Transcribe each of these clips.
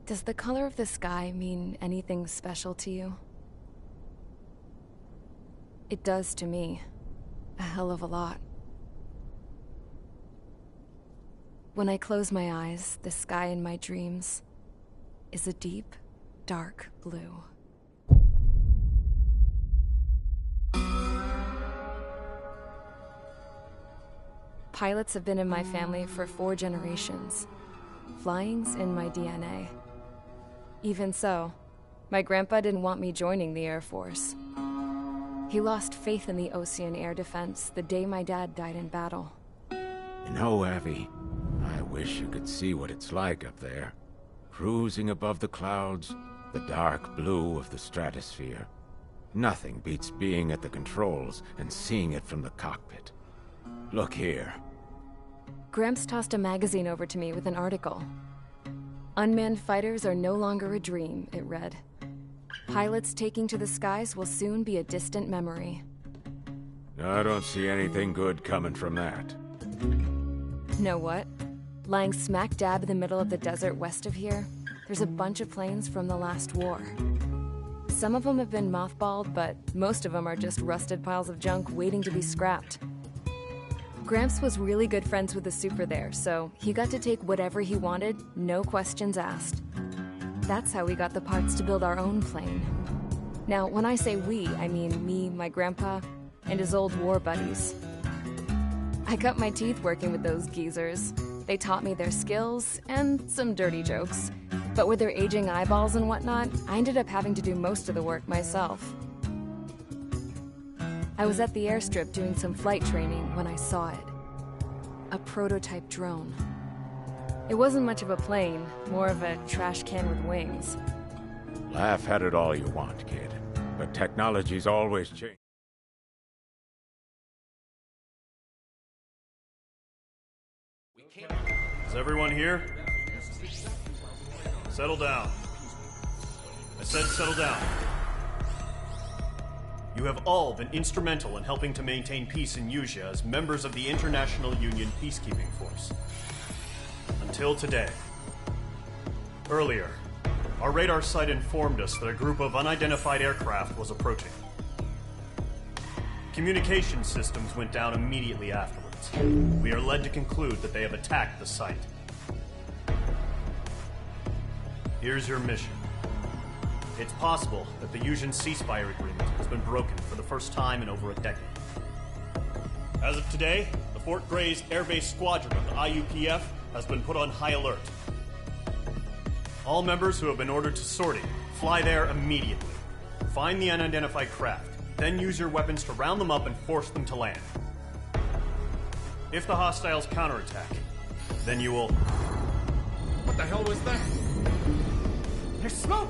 Does the color of the sky mean anything special to you? It does to me. A hell of a lot. When I close my eyes, the sky in my dreams is a deep, dark blue. Pilots have been in my family for 4 generations. Flying's in my DNA. Even so, my grandpa didn't want me joining the Air Force. He lost faith in the Ocean Air Defense the day my dad died in battle. You know, Abby, I wish you could see what it's like up there. Cruising above the clouds, the dark blue of the stratosphere. Nothing beats being at the controls and seeing it from the cockpit. Look here. Gramps tossed a magazine over to me with an article. Unmanned fighters are no longer a dream, it read. Pilots taking to the skies will soon be a distant memory. I don't see anything good coming from that. Know what? Lying smack dab in the middle of the desert west of here, there's a bunch of planes from the last war. Some of them have been mothballed, but most of them are just rusted piles of junk waiting to be scrapped. Gramps was really good friends with the super there, so he got to take whatever he wanted, no questions asked. That's how we got the parts to build our own plane. Now, when I say we, I mean me, my grandpa, and his old war buddies. I cut my teeth working with those geezers. They taught me their skills, and some dirty jokes. But with their aging eyeballs and whatnot, I ended up having to do most of the work myself. I was at the airstrip doing some flight training when I saw it. A prototype drone. It wasn't much of a plane, more of a trash can with wings. Laugh at it all you want, kid. But technology's always changing. Is everyone here? Settle down. I said settle down. You have all been instrumental in helping to maintain peace in Usea as members of the International Union Peacekeeping Force. Until today. Earlier, our radar site informed us that a group of unidentified aircraft was approaching. Communication systems went down immediately afterwards. We are led to conclude that they have attacked the site. Here's your mission. It's possible that the Usean ceasefire agreement has been broken for the first time in over a decade. As of today, the Fort Grays Air Base Squadron of the IUPF has been put on high alert. All members who have been ordered to sortie, fly there immediately. Find the unidentified craft, then use your weapons to round them up and force them to land. If the hostiles counterattack, then you will... What the hell was that? There's smoke!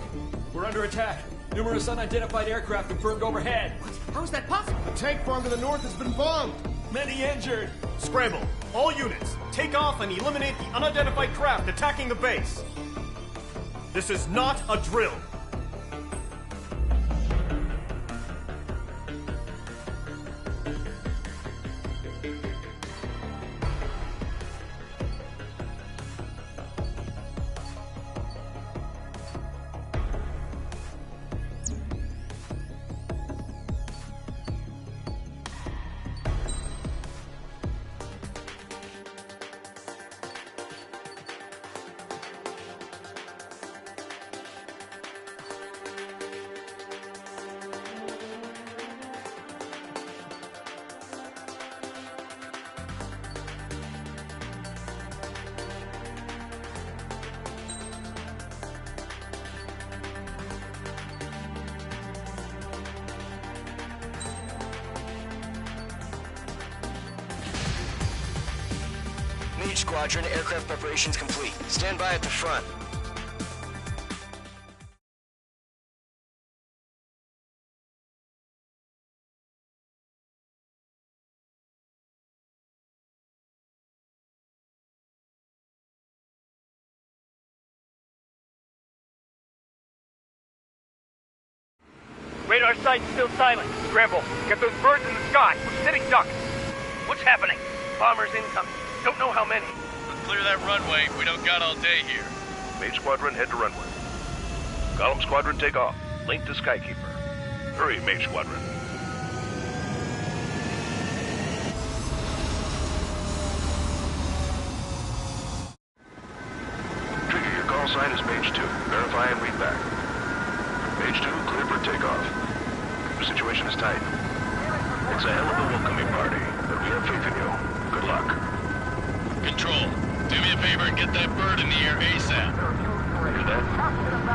We're under attack. Numerous unidentified aircraft confirmed overhead. What? How is that possible? The tank farm to the north has been bombed. Many injured. Scramble! All units, take off and eliminate the unidentified craft attacking the base. This is not a drill. Mage Squadron, aircraft preparations complete. Stand by at the front. Radar site's still silent. Scramble. Get those birds in the sky. We're sitting ducks. What's happening? Bombers incoming. Don't know how many. Clear that runway. We don't got all day here. Mage Squadron, head to runway. Golem Squadron, take off. Link to Skykeeper. Hurry, Mage Squadron. Trigger, your call sign is Mage 2. Verify and read back. Mage 2, clear for takeoff. The situation is tight. It's a hell of a welcoming party, but we have faith in you. Good luck. Control, do me a favor and get that bird in the air ASAP. Hear that?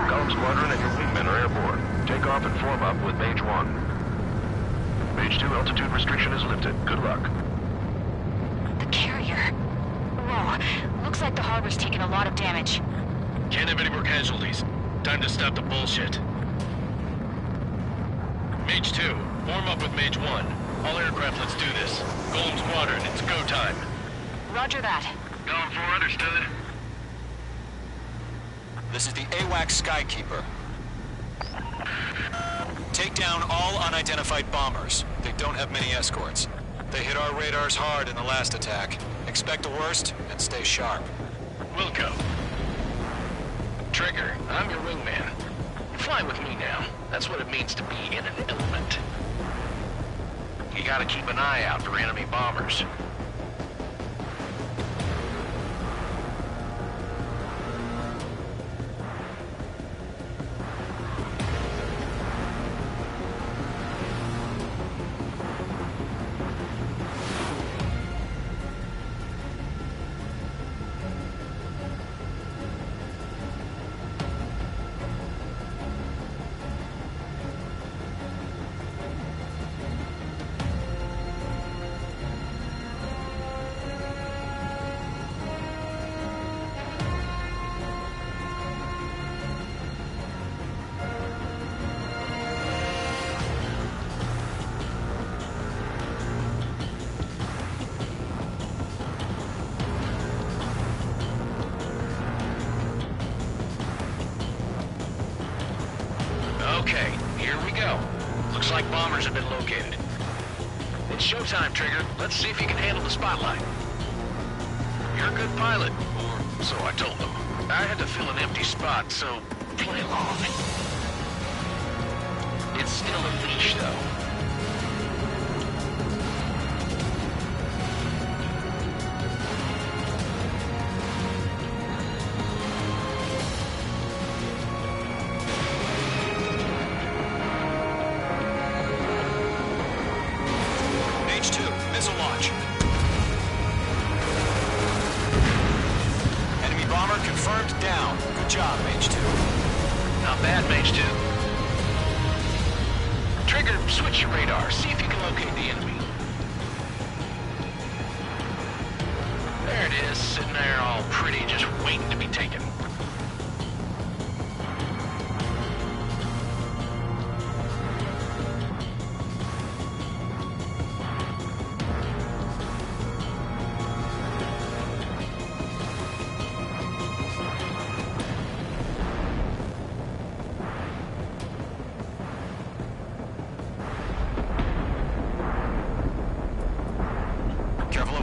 Golem Squadron and your wingmen are airborne. Take off and form up with Mage 1. Mage 2, altitude restriction is lifted. Good luck. The carrier. Whoa, looks like the harbor's taken a lot of damage. Can't have any more casualties. Time to stop the bullshit. Mage 2, form up with Mage 1. All aircraft, let's do this. Golem Squadron, it's go time. Roger that. Golem 4, understood. This is the AWACS Skykeeper. Take down all unidentified bombers. They don't have many escorts. They hit our radars hard in the last attack. Expect the worst and stay sharp. Wilco. Trigger, I'm your wingman. Fly with me now. That's what it means to be in an element. You gotta keep an eye out for enemy bombers. Okay, here we go. Looks like bombers have been located. It's showtime, Trigger. Let's see if you can handle the spotlight. You're a good pilot, or so I told them. I had to fill an empty spot, so play along. It's still a leash, though. Missile launch. Enemy bomber confirmed down. Good job, Mage 2. Not bad, Mage 2. Trigger, switch your radar. See if you can locate the enemy. There it is, sitting there all pretty, just waiting to be taken.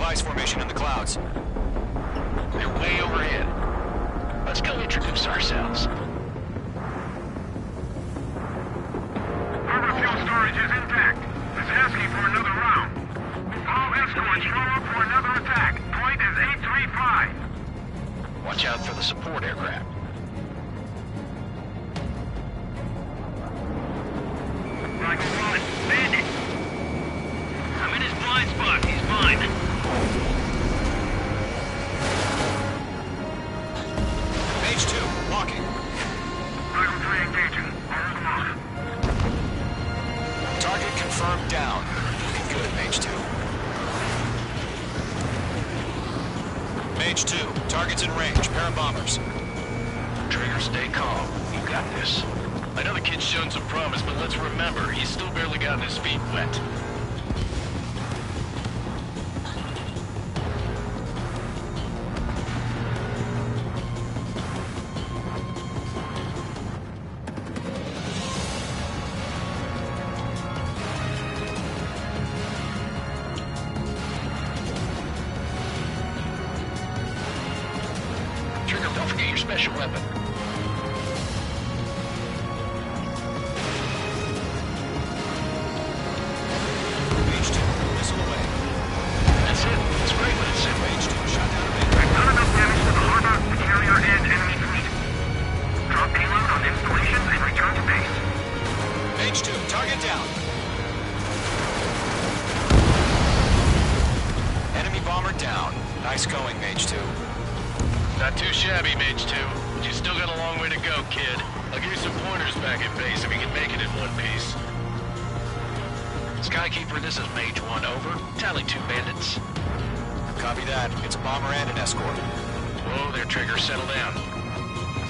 Ice formation in the clouds. They're way overhead. Let's go introduce ourselves. Harbor fuel storage is intact. It's asking for another round. All escorts form up for another attack. Point is 835. Watch out for the support aircraft. Michael 1, Bandit. I'm in his blind spot. He's mine. Mage 2, walking. Michael 3 engaging. Hold them off. Target confirmed down. Looking good, Mage 2. Mage 2, target's in range. Pair of bombers. Trigger, stay calm. You got this. I know the kid's shown some promise, but let's remember, he's still barely gotten his feet wet. Trigger, don't forget your special weapon. Mage 2, missile away. That's it. It's great when it's in. Mage 2, shot down a bit. I've done enough damage to the harbor, the carrier, and enemy fleet. Drop payload on installations and return to base. Mage 2, target down. Enemy bomber down. Nice going, Mage 2. Not too shabby, Mage 2, but you still got a long way to go, kid. I'll give you some pointers back at base if you can make it in one piece. Skykeeper, this is Mage 1, over. Tally 2 bandits. Copy that. It's a bomber and an escort. Whoa there, Trigger, settle down.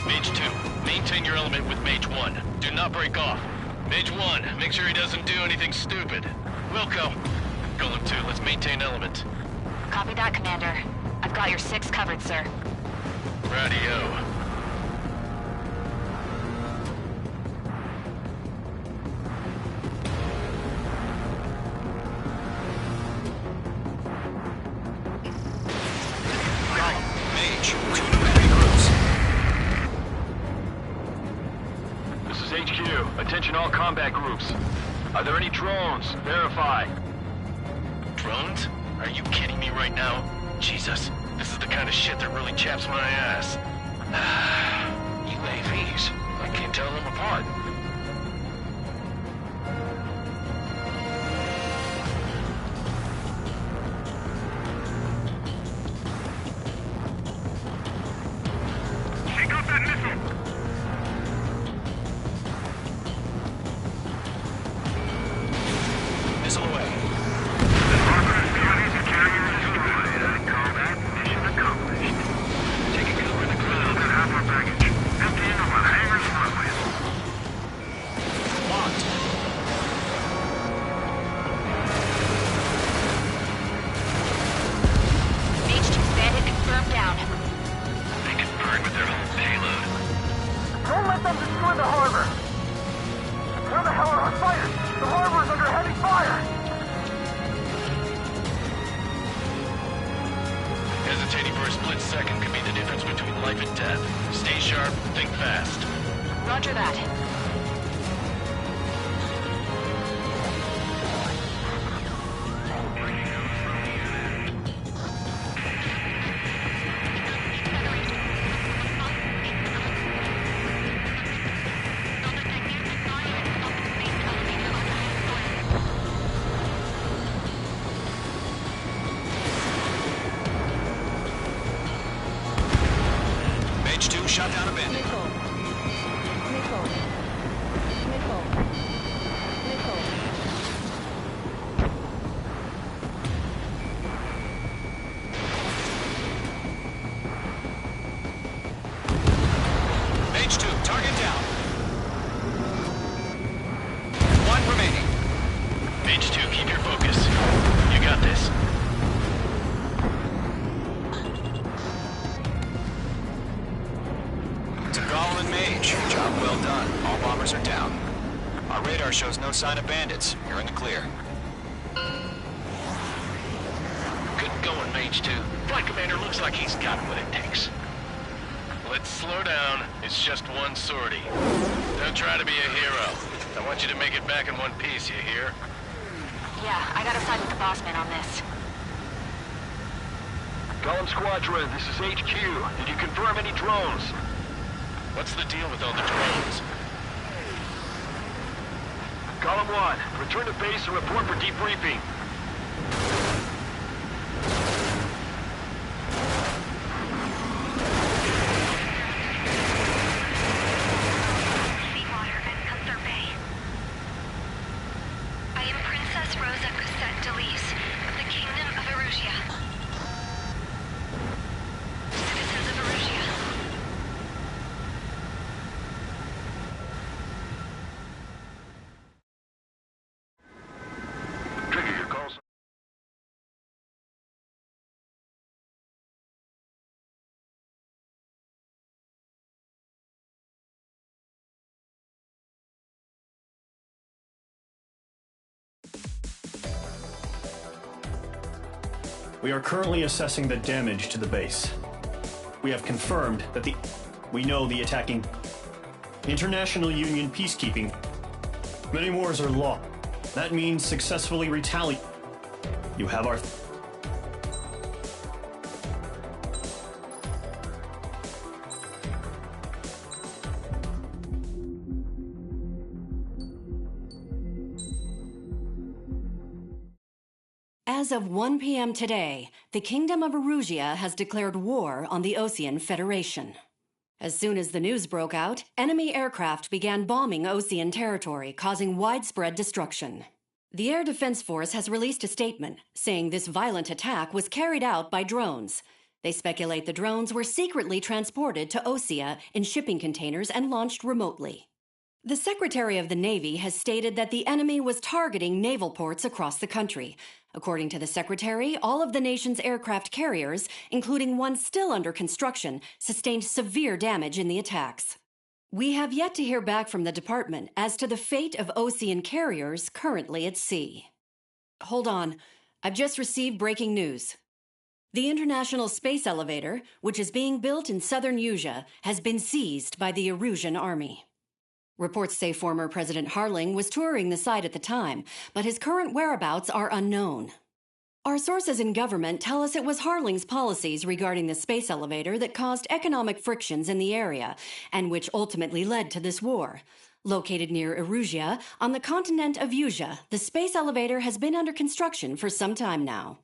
Mage 2, maintain your element with Mage 1. Do not break off. Mage 1, make sure he doesn't do anything stupid. Wilco, Golem 2, let's maintain element. Copy that, Commander. I've got your 6 covered, sir. Radio. Mage, 2 new enemy groups. This is HQ. Attention all combat groups. Are there any drones? Verify. Drones? Are you kidding me right now? Jesus, this is the kind of shit that really chaps my ass. UAVs. I can't tell them apart. Take out that missile! Missile away. The harbor is ready to carry destroyed. I call that mission accomplished. Taking cover in the cloud. Good half our baggage. Emptying of our hangar's runways. Locked. Mage 2 bandit confirmed down. They can burn with their whole payload. Don't let them destroy the harbor! Where the hell are our fighters? The harbor is under heavy fire! Hesitating for a split second could be the difference between life and death. Stay sharp, think fast. Roger that. Mage 2, shot down a bandit. Mage 2, target down. 1 remaining. Mage 2, keep your focus. You got this. To Golem and Mage, job well done. All bombers are down. Our radar shows no sign of bandits. You're in the clear. Good going, Mage 2. Flight Commander looks like he's got what it takes. Let's slow down. It's just one sortie. Don't try to be a hero. I want you to make it back in one piece, you hear? Yeah, I gotta side with the boss man on this. Golem Squadron, this is HQ. Did you confirm any drones? What's the deal with all the drones? Golem 1, return to base and report for debriefing. Seawater and Gunther Bay. I am Princess Rosa Cosette Delise of the Kingdom of Erusia. We are currently assessing the damage to the base. We have confirmed that we know the attacking International Union peacekeeping. Many wars are lost. That means successfully retaliate. You have our... As of 1 p.m. today, the Kingdom of Erusia has declared war on the Osean Federation. As soon as the news broke out, enemy aircraft began bombing Osean territory, causing widespread destruction. The Air Defense Force has released a statement saying this violent attack was carried out by drones. They speculate the drones were secretly transported to Osea in shipping containers and launched remotely. The Secretary of the Navy has stated that the enemy was targeting naval ports across the country. According to the Secretary, all of the nation's aircraft carriers, including one still under construction, sustained severe damage in the attacks. We have yet to hear back from the department as to the fate of Osean carriers currently at sea. Hold on. I've just received breaking news. The International Space Elevator, which is being built in southern Usea, has been seized by the Erusian Army. Reports say former President Harling was touring the site at the time, but his current whereabouts are unknown. Our sources in government tell us it was Harling's policies regarding the space elevator that caused economic frictions in the area, and which ultimately led to this war. Located near Erusia, on the continent of Usea, the space elevator has been under construction for some time now.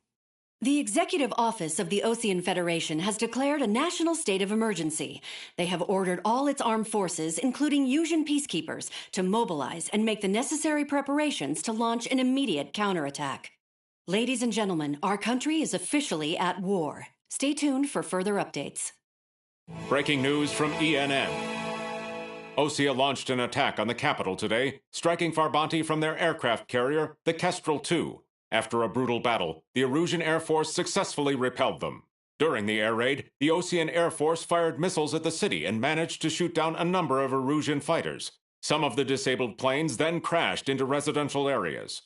The Executive Office of the Osean Federation has declared a national state of emergency. They have ordered all its armed forces, including Usian peacekeepers, to mobilize and make the necessary preparations to launch an immediate counterattack. Ladies and gentlemen, our country is officially at war. Stay tuned for further updates. Breaking news from ENN. Osea launched an attack on the capital today, striking Farbanti from their aircraft carrier, the Kestrel II. After a brutal battle, the Erusian Air Force successfully repelled them. During the air raid, the Osean Air Force fired missiles at the city and managed to shoot down a number of Erusian fighters. Some of the disabled planes then crashed into residential areas.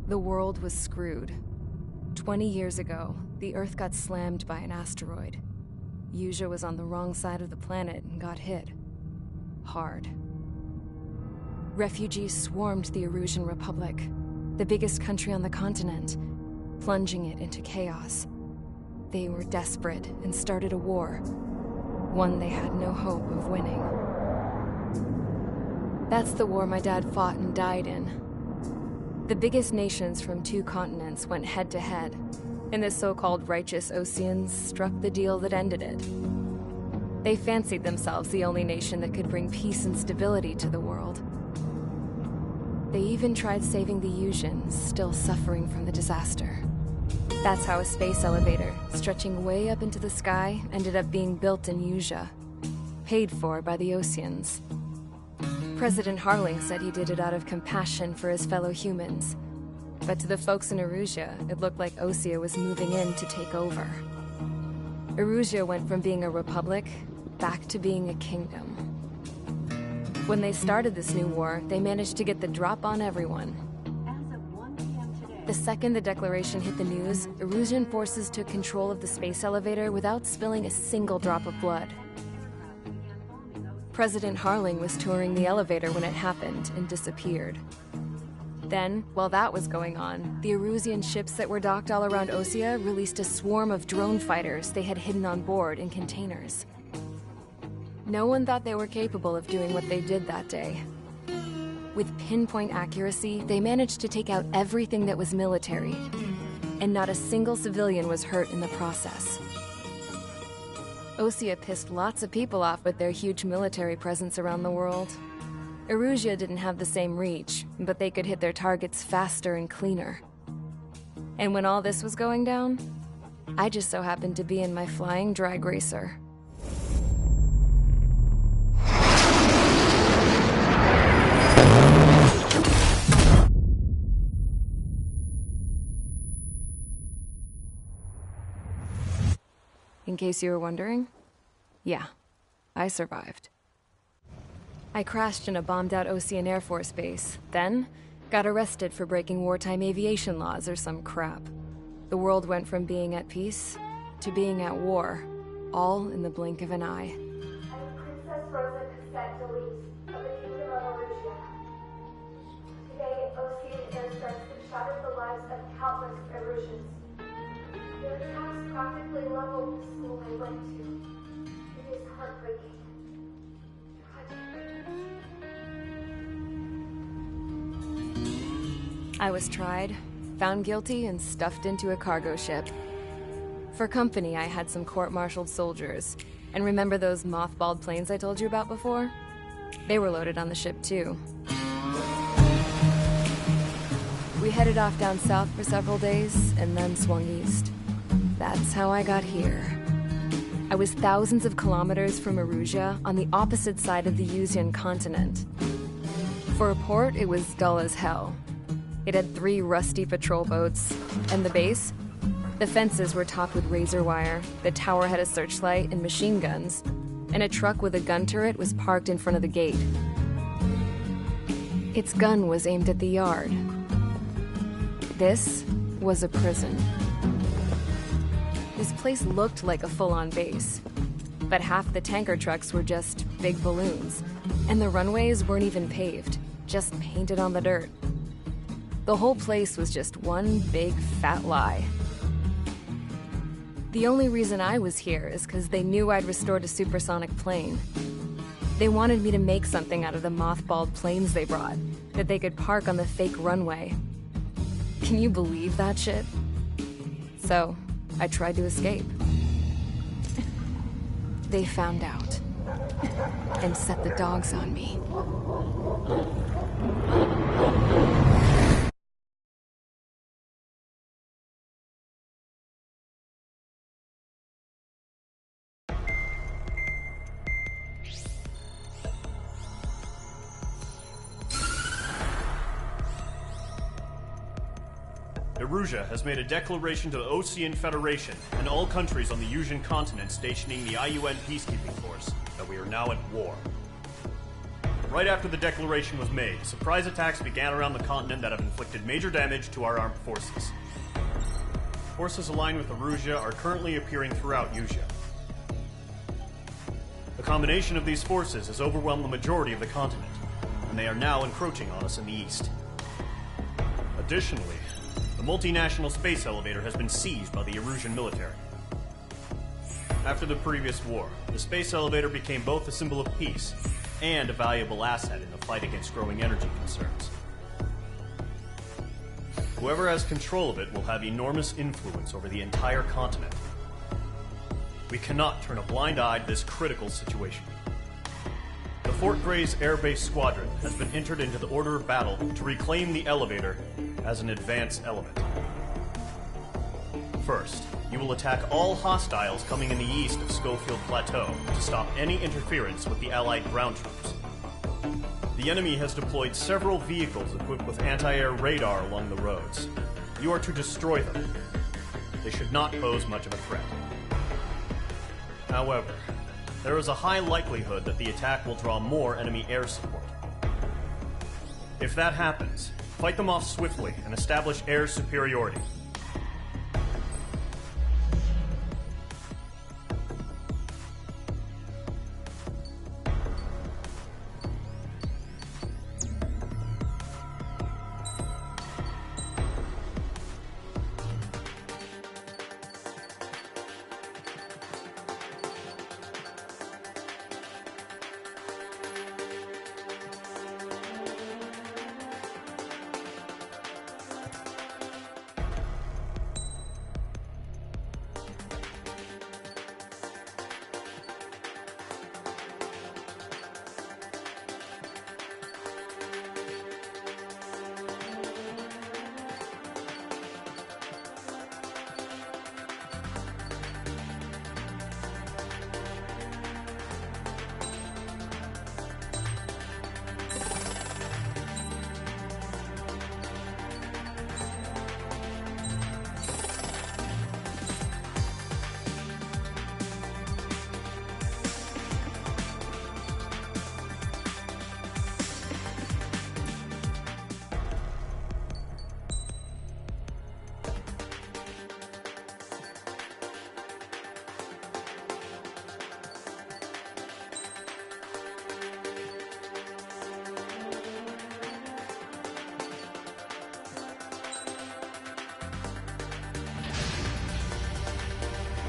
The world was screwed. 20 years ago, the Earth got slammed by an asteroid. Usea was on the wrong side of the planet and got hit. Hard. Refugees swarmed the Erusian Republic, the biggest country on the continent, plunging it into chaos. They were desperate and started a war, one they had no hope of winning. That's the war my dad fought and died in. The biggest nations from 2 continents went head-to-head, and the so-called righteous Oseans struck the deal that ended it. They fancied themselves the only nation that could bring peace and stability to the world. They even tried saving the Usians, still suffering from the disaster. That's how a space elevator, stretching way up into the sky, ended up being built in Usea, paid for by the Oseans. President Harling said he did it out of compassion for his fellow humans. But to the folks in Erusia, it looked like Osea was moving in to take over. Erusia went from being a republic back to being a kingdom. When they started this new war, they managed to get the drop on everyone. The second the declaration hit the news, Erusian forces took control of the space elevator without spilling a single drop of blood. President Harling was touring the elevator when it happened and disappeared. Then, while that was going on, the Erusian ships that were docked all around Osea released a swarm of drone fighters they had hidden on board in containers. No one thought they were capable of doing what they did that day. With pinpoint accuracy, they managed to take out everything that was military, and not a single civilian was hurt in the process. Osea pissed lots of people off with their huge military presence around the world. Erusia didn't have the same reach, but they could hit their targets faster and cleaner. And when all this was going down, I just so happened to be in my flying drag racer. In case you were wondering, yeah, I survived. I crashed in a bombed-out Osean Air Force base. Then, Got arrested for breaking wartime aviation laws or some crap. The world went from being at peace to being at war, all in the blink of an eye. I'm Princess Rosa Cassette-Delise of the Kingdom of Erusia. Today, Osean airstrikes have shattered the lives of countless Erusians. Their attacks practically leveled the school I went to. It is heartbreaking. I was tried, found guilty, and stuffed into a cargo ship. For company, I had some court-martialed soldiers. And remember those mothballed planes I told you about before? They were loaded on the ship, too. We headed off down south for several days, and then swung east. That's how I got here. I was thousands of kilometers from Erusia, on the opposite side of the Yuzian continent. For a port, it was dull as hell. It had 3 rusty patrol boats, and the base? The fences were topped with razor wire, the tower had a searchlight and machine guns, and a truck with a gun turret was parked in front of the gate. Its gun was aimed at the yard. This was a prison. This place looked like a full-on base, but half the tanker trucks were just big balloons, and the runways weren't even paved, just painted on the dirt. The whole place was just one big fat lie. The only reason I was here is because they knew I'd restored a supersonic plane. They wanted me to make something out of the mothballed planes they brought, that they could park on the fake runway. Can you believe that shit? So, I tried to escape. They found out, and set the dogs on me. Erusia has made a declaration to the Osean Federation and all countries on the Yuzian continent stationing the IUN peacekeeping force that we are now at war. Right after the declaration was made, surprise attacks began around the continent that have inflicted major damage to our armed forces. Forces aligned with Erusia are currently appearing throughout Yusia. The combination of these forces has overwhelmed the majority of the continent, and they are now encroaching on us in the east. Additionally, the multinational space elevator has been seized by the Erusian military. After the previous war, the space elevator became both a symbol of peace and a valuable asset in the fight against growing energy concerns. Whoever has control of it will have enormous influence over the entire continent. We cannot turn a blind eye to this critical situation. The Fort Grays Air Base Squadron has been entered into the order of battle to reclaim the elevator as an advance element. First, you will attack all hostiles coming in the east of Schofield Plateau to stop any interference with the Allied ground troops. The enemy has deployed several vehicles equipped with anti-air radar along the roads. You are to destroy them. They should not pose much of a threat. However, there is a high likelihood that the attack will draw more enemy air support. If that happens, fight them off swiftly and establish air superiority.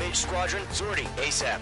Engage squadron. Sortie, ASAP.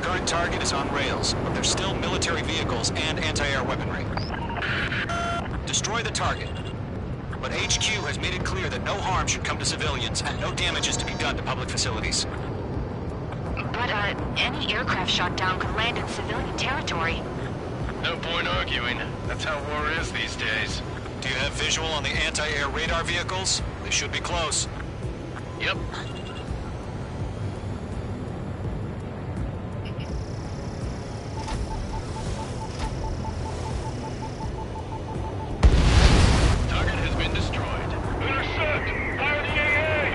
Current target is on rails, but there's still military vehicles and anti-air weaponry. Destroy the target. But HQ has made it clear that no harm should come to civilians and no damage is to be done to public facilities. But, any aircraft shot down could land in civilian territory. No point arguing. That's how war is these days. Do you have visual on the anti-air radar vehicles? They should be close. Yep. Target has been destroyed. Intercept! Fire the AA!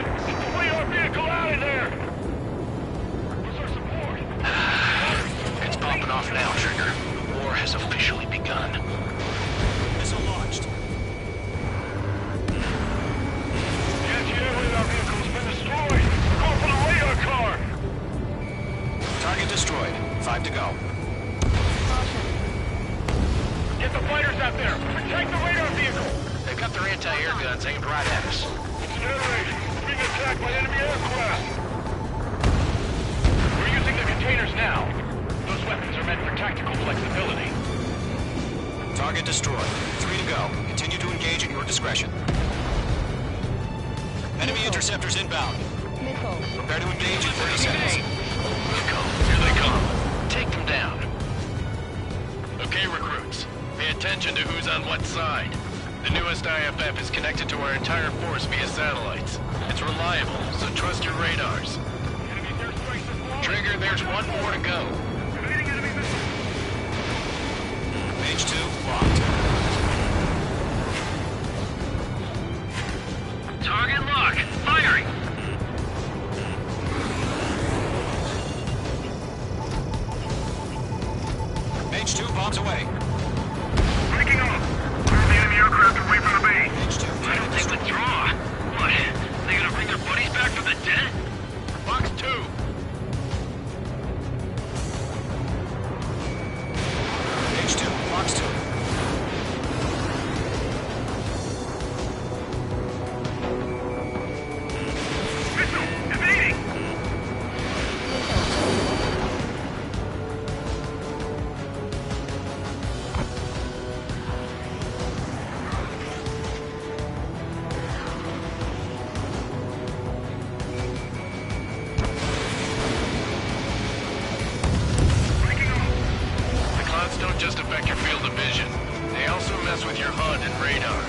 Flee our vehicle out of there! Where's our support? It's popping off now, Trigger. The war has officially begun. Missile launched. The anti-air radar vehicle has been destroyed! Go for the radar car! Target destroyed. 5 to go. Get the fighters out there! Protect the radar vehicle! They've got their anti-air guns aimed right at us. Incinerate! We're being attacked by enemy aircraft! We're using the containers now. Those weapons are meant for tactical flexibility. Target destroyed. 3 to go. Continue to engage at your discretion. Enemy interceptors inbound. Prepare to engage in 30 seconds. Here they come. Take them down. Okay, recruits. Pay attention to who's on what side. The newest IFF is connected to our entire force via satellites. It's reliable, so trust your radars. Trigger, there's one more to go. Page 2, locked. Target lock! Firing! Page 2, bombs away. Breaking off! Move the enemy aircraft away from the base! Page 2, I don't think withdraw! What? They gonna bring their buddies back from the dead? Box 2. Page 2, box 2. Missile! Evading! The clouds don't just affect your field of vision. They also mess with your HUD and radar.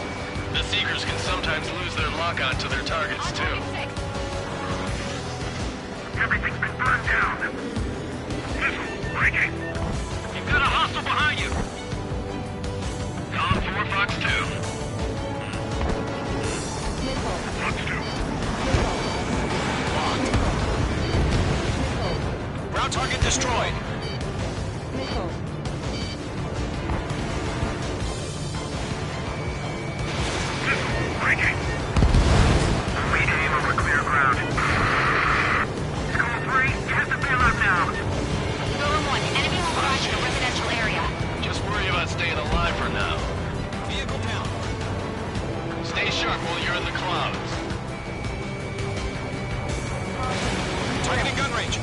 The Seekers can sometimes lose their lock-on to their targets, too. Everything's been burned down! Missile! Breaking! You've got a hostile behind you! Tom 4, Fox 2. Fox 2. Ground target destroyed. Breaking. Regain over clear ground. School 3, test the payload now. Golem 1, enemy will crash in a residential area. Just worry about staying alive for now. Vehicle down. Stay sharp while you're in the clouds. Targeting gun range.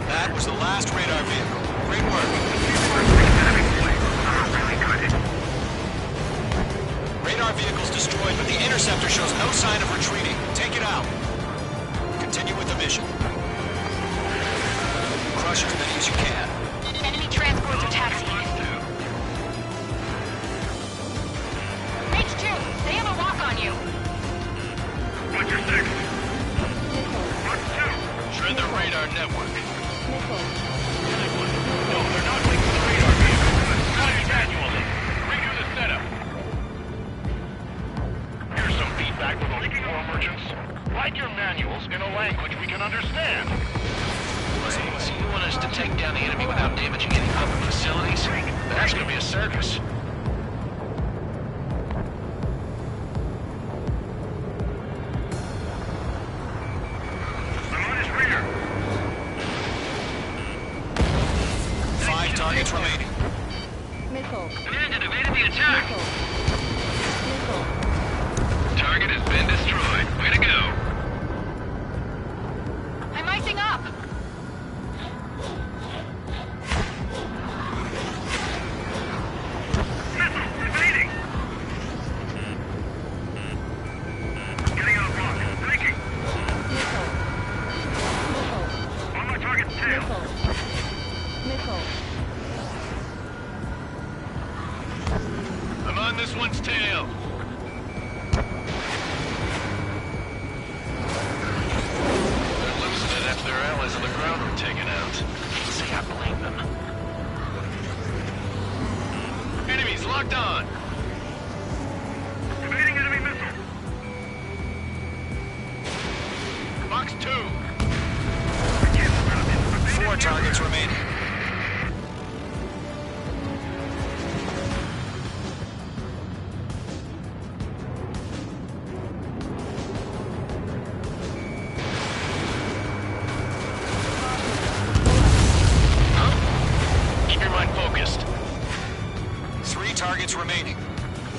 That was the last radar vehicle. Great work. Radar vehicle's destroyed, but the interceptor shows no sign of retreating. Take it out. Continue with the mission. Crush as many as you can. Enemy transports are taxiing. H2, they have a lock on you. What's your 6? Fox 2. Shred the radar network. No, they're not linked to the radar vehicle. Try it manually. Redo the setup. Here's some feedback surface. I'm on his rear. 5 targets remaining. Missile. Command had evaded the attack. Missile. Target has been destroyed. Way to go. I'm icing up. Missile evading. Getting on a block. Breaking. Missile. On my target's tail. Missile. I'm on this one's tail. They're losing it after their allies on the ground were taken out. Say I blame them. Enemies locked on. Evading enemy missile. Box 2. 4 targets remaining. Keep your mind focused. 3 targets remaining.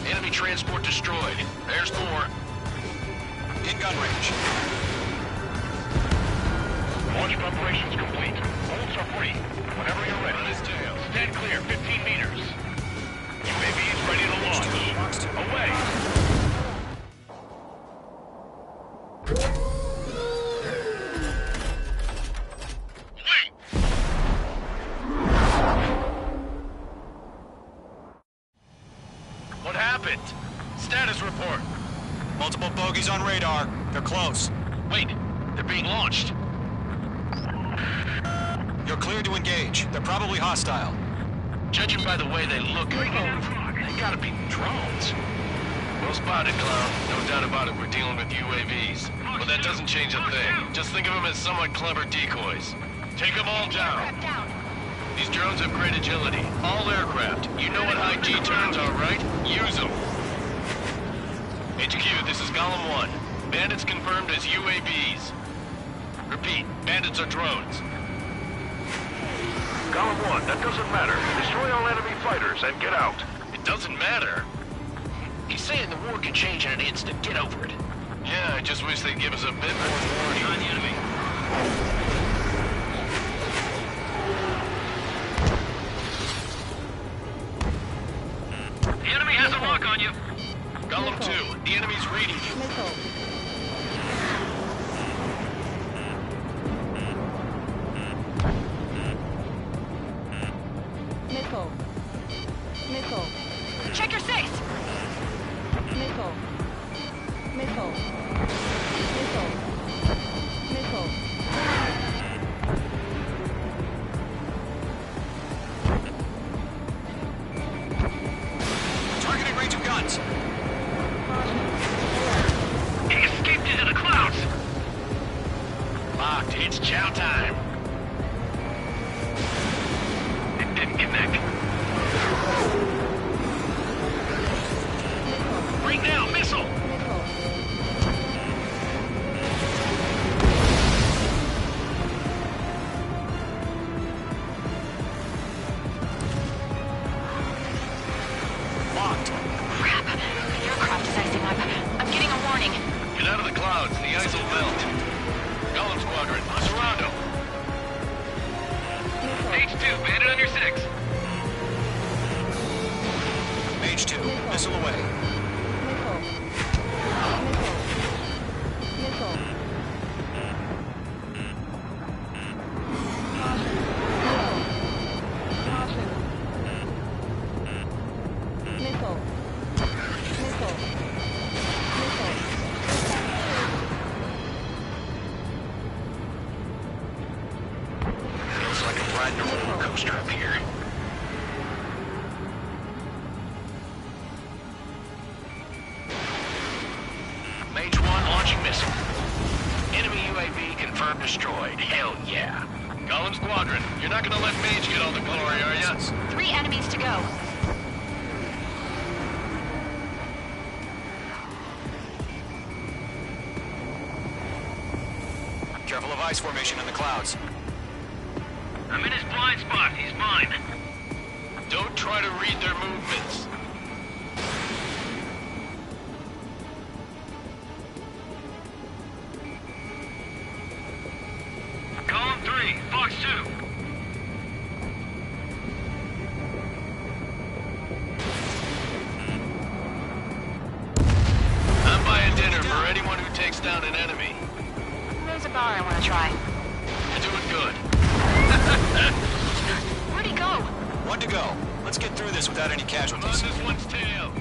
Enemy transport destroyed. There's 4. In gun range. Launch preparations complete. Bolts are free. Whenever you're ready. On his tail. Stand clear, 15 meters. UAV is ready to launch. Box 2. Away. Wait. What happened? Status report. Multiple bogeys on radar. They're close. Wait, they're being launched. You're cleared to engage. They're probably hostile. Judging by the way they look, they gotta be drones. Well spotted, Clown. No doubt about it, we're dealing with UAVs. But that doesn't change a thing. Just think of them as somewhat clever decoys. Take them all down. These drones have great agility. All aircraft. You know what high G turns are, right? Use them. HQ, this is Golem 1. Bandits confirmed as UAVs. Repeat, bandits are drones. Golem 1, that doesn't matter. Destroy all enemy fighters and get out. It doesn't matter. He's saying the war could change in an instant. Get over it. Yeah, I just wish they'd give us a bit more warning. On the enemy. The enemy has a lock on you. Golem 2, the enemy's reading you. Missile. Missile. Check your six. Missile. Missile. Missile. Missile. Targeting range of guns. He escaped into the clouds. Locked, it's chow time. It didn't connect. Bring down missile. Locked. Crap. The aircraft is icing up. I'm getting a warning. Get out of the clouds, the ice will melt. Golem Squadron, Surround him. H2, bandit on your 6. Mage 2, missile away. Missile. Missile. Missile. Missile. Feels like I'm riding a roller coaster up here. Mage 1 launching missile. Enemy UAV confirmed destroyed. Hell yeah. Golem Squadron, you're not gonna let Mage get all the glory, are ya? 3 enemies to go. Careful of ice formation in the clouds. I'm in his blind spot. He's mine. Don't try to read their movements. Column 3, Fox 2. I'm buying dinner for anyone who takes down an enemy. There's a bar I want to try. You're doing good. Where'd he go? One to go. Let's get through this without any casualties. On this one's tail.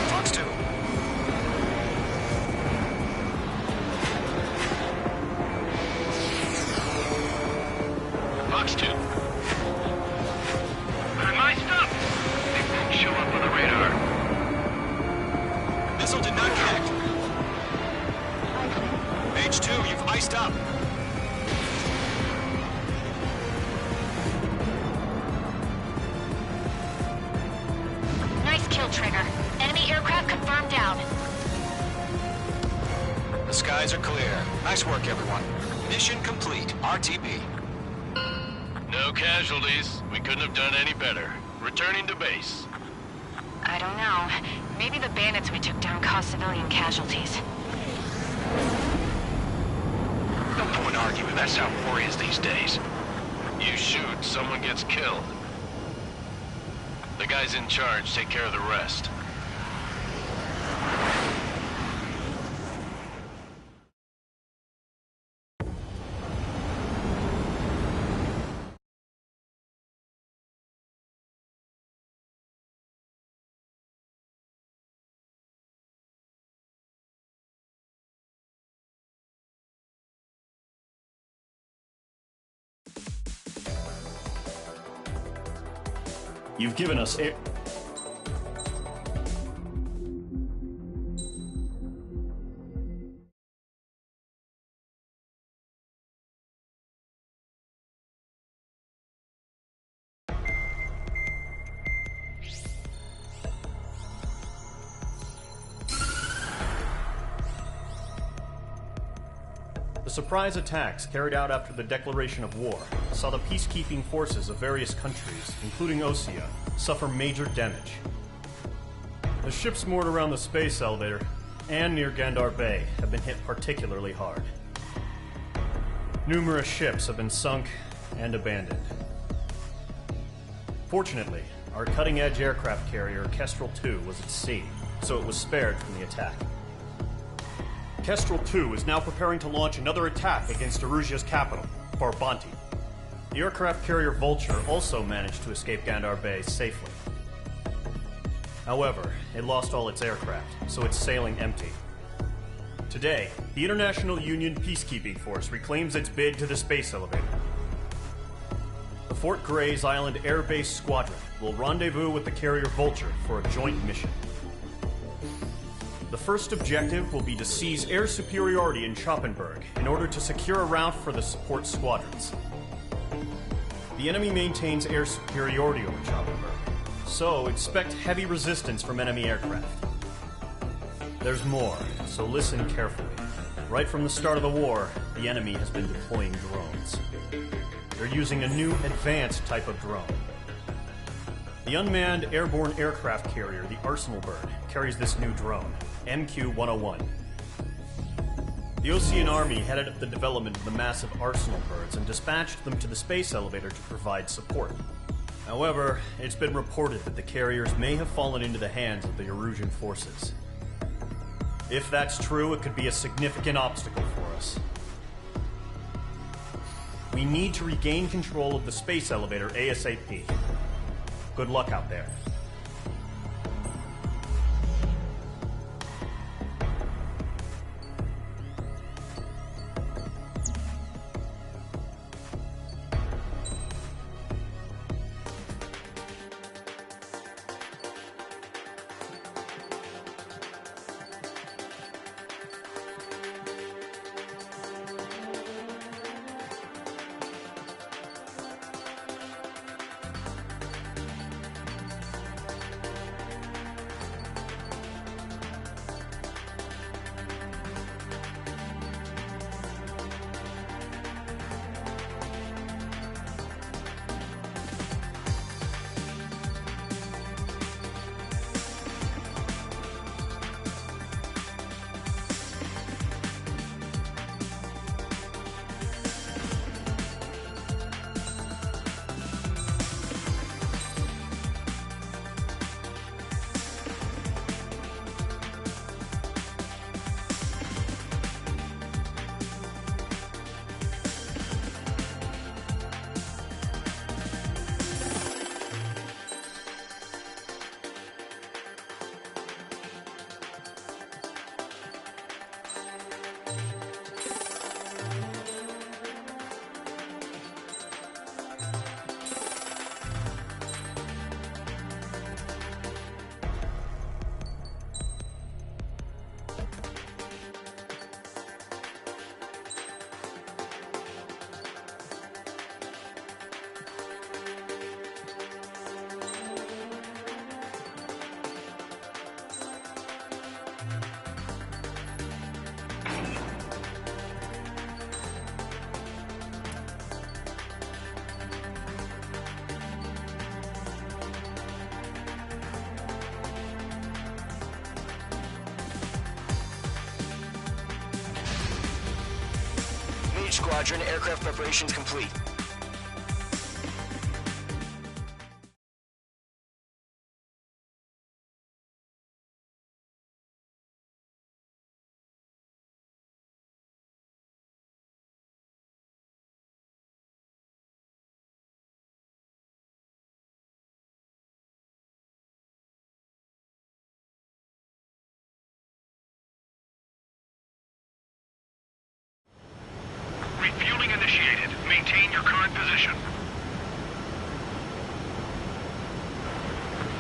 Fox 2. Fox 2. My stuff! They won't show up on the radar. Missile did not connect. H2, you've iced up. Nice kill, Trigger. Enemy aircraft confirmed down. The skies are clear. Nice work, everyone. Mission complete. RTB. No casualties. We couldn't have done any better. Returning to base. I don't know. Maybe the bandits we took down caused civilian casualties. No point arguing. That's how war is these days. You shoot, someone gets killed. The guys in charge take care of the rest. You've given us air... The surprise attacks carried out after the declaration of war saw the peacekeeping forces of various countries, including Osea, suffer major damage. The ships moored around the space elevator and near Gandar Bay have been hit particularly hard. Numerous ships have been sunk and abandoned. Fortunately, our cutting-edge aircraft carrier Kestrel II was at sea, so it was spared from the attack. Kestrel II is now preparing to launch another attack against Erusia's capital, Farbanti. The aircraft carrier Vulture also managed to escape Gandar Bay safely. However, it lost all its aircraft, so it's sailing empty. Today, the International Union Peacekeeping Force reclaims its bid to the space elevator. The Fort Grays Island Air Base Squadron will rendezvous with the carrier Vulture for a joint mission. The first objective will be to seize air superiority in Schoppenberg in order to secure a route for the support squadrons. The enemy maintains air superiority over Schoppenberg, so expect heavy resistance from enemy aircraft. There's more, so listen carefully. Right from the start of the war, the enemy has been deploying drones. They're using a new advanced type of drone. The unmanned airborne aircraft carrier, the Arsenal Bird, carries this new drone, MQ-101. The Osean Army headed up the development of the massive Arsenal Birds and dispatched them to the space elevator to provide support. However, it's been reported that the carriers may have fallen into the hands of the Erusian forces. If that's true, it could be a significant obstacle for us. We need to regain control of the space elevator ASAP. Good luck out there. Squadron, aircraft preparations complete. Refueling initiated. Maintain your current position.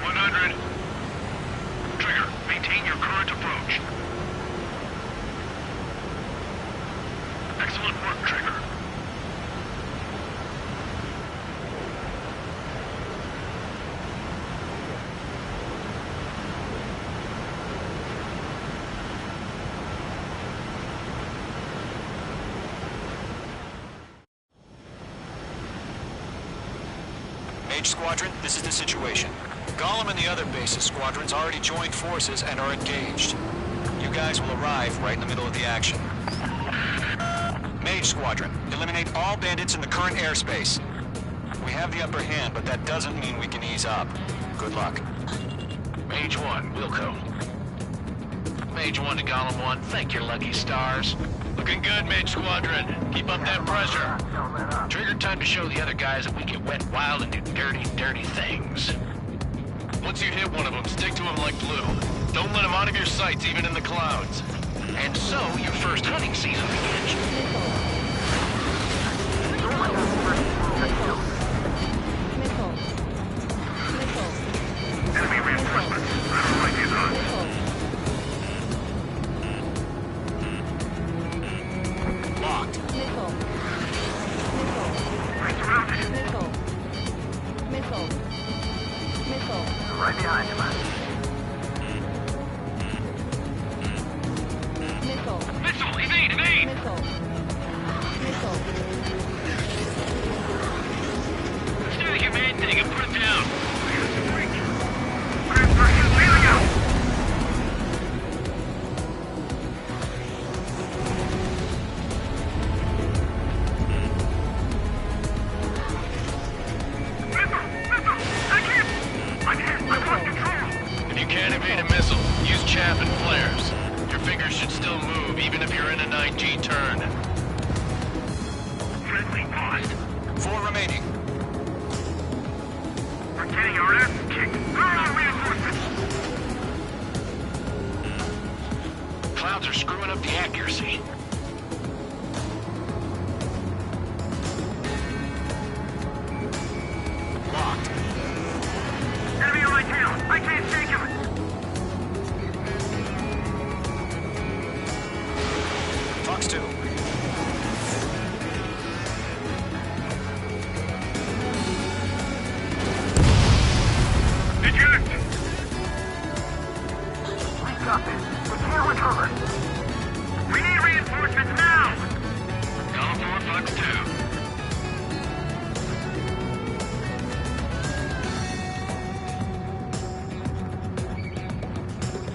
100. Trigger, maintain your current approach. Excellent work, Trigger. Mage Squadron, this is the situation. Gollum and the other base's squadrons already joined forces and are engaged. You guys will arrive right in the middle of the action. Mage Squadron, eliminate all bandits in the current airspace. We have the upper hand, but that doesn't mean we can ease up. Good luck. Mage 1, Wilco. Mage 1 to Gollum 1, thank your lucky stars. Looking good, Mage Squadron. Keep up that pressure. Trigger, time to show the other guys that we can wet wild and do dirty, dirty things. Once you hit one of them, stick to him like glue. Don't let him out of your sights, even in the clouds. And so, your first hunting season begins. Enemy reinforcements. Right is on. Locked. Missile. We're surrounded. Missile. Missile. Missile. Right behind you, man. Missile. Missile! Evade! Evade! Missile. Missile. Stay the command thing and put it down. Transfer wheeling out! If you can't evade a missile, use chaff and flares. Your fingers should still move, even if you're in a 9G turn. Friendly paused. 4 remaining. We're getting our asses kicked. Where are our reinforcements? Clouds are screwing up the accuracy. Locked. Enemy on my tail. I can't shake him. Fox 2. Eject! We got this. We can't recover. We need reinforcements now! Call 4 Fox 2.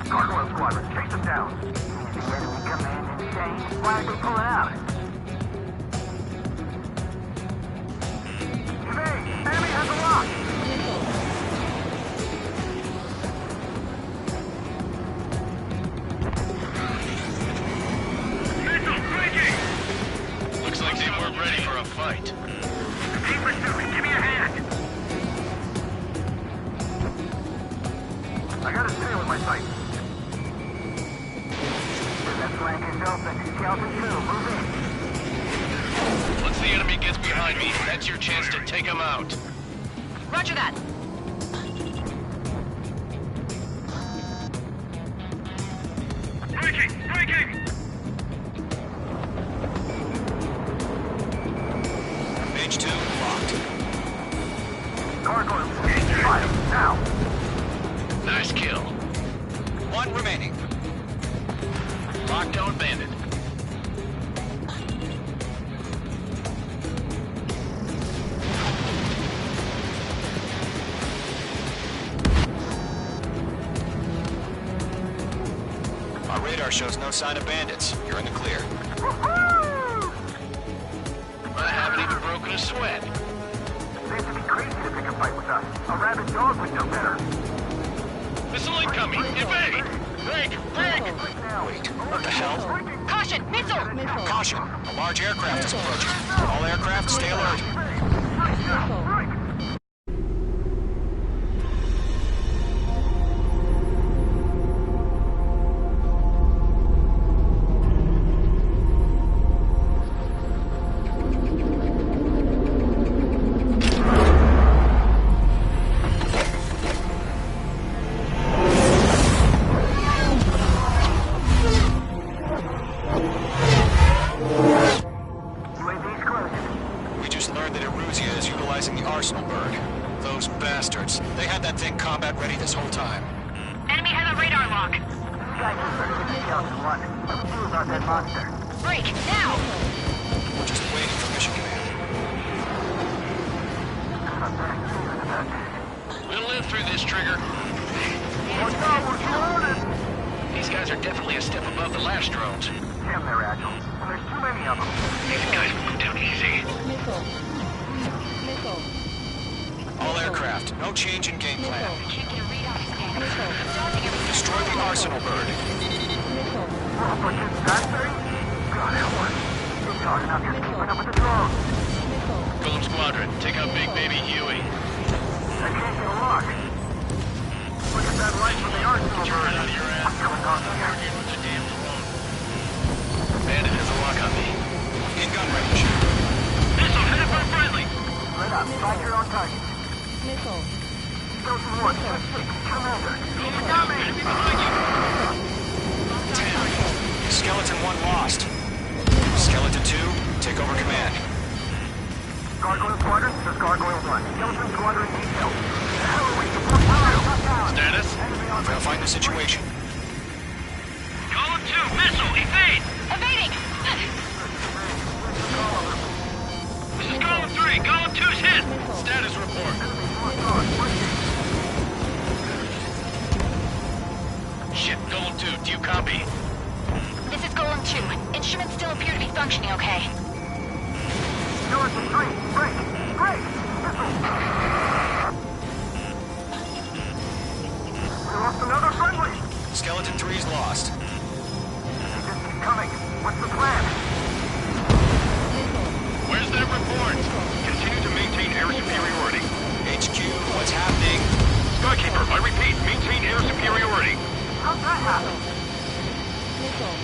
Gargoyle Squadron, chase them down. The enemy command insane. Why are they pulling out? Evade! Enemy has a lock! Missile breaking! Looks like they weren't ready for a fight. Keep pursuing, give me a hand! I got a sail in my sight. That flank is open. Skeleton 2, move in. Once the enemy gets behind me, that's your chance to take him out. Roger that. Breaking! Breaking! Mage 2, locked. Gargoyle, engage fire, now! Nice kill. 1 remaining. Lockdown bandit. Our radar shows no sign of bandits. You're in the clear. breaking a sweat. Seems to be crazy to pick a fight with us. A rabid dog would know better. Missile incoming! Evade! Break! Wait, what the hell? Caution! Missile! Caution! A large aircraft is approaching. All aircraft, stay alert. We just learned that Eruzia is utilizing the Arsenal bird. Those bastards. They had that thing combat ready this whole time. Enemy has a radar lock. What do we do about that monster? Break, now! We're just waiting for mission command. We'll live through this, Trigger. These guys are definitely a step above the last drones. Damn, they're agile. And there's too many of them. These guys will go down easy. Missile. Missile. All aircraft, no change in game plan. Missile. Destroy the Arsenal bird. Missile. But this bastard? God help us. It's hard enough just keeping up with the drones. Missile. Golem Squadron, take out Big Baby Huey. I can't get a lock. Look at that light from the Arsenal bird. Out of your ass. I'm coming off here. What's the damn phone? Bandit has a lock on me. In gun range. Missile headed for friendly. Split up. Find your own target. Missile. Chosen one. Commander. Behind you. 10. Skeleton 1 lost. Skeleton 2, take over command. Gargoyle Squadron, this is Gargoyle 1. Skeleton Squadron detail. The hell are we supposed to do? Status? Verifying the situation. Column 2, missile, evade! Evading! This is column 3, column 2's hit! Status report. Shit, Golem 2, do you copy? This is Golem 2. Instruments still appear to be functioning okay. Skeleton 3, break! Break! Missile! We lost another friendly! Skeleton 3's lost. They just keep coming. What's the plan? Where's that report? Continue to maintain air superiority. HQ, what's happening? Skykeeper, I repeat, maintain air superiority. How'd that happen? Missile.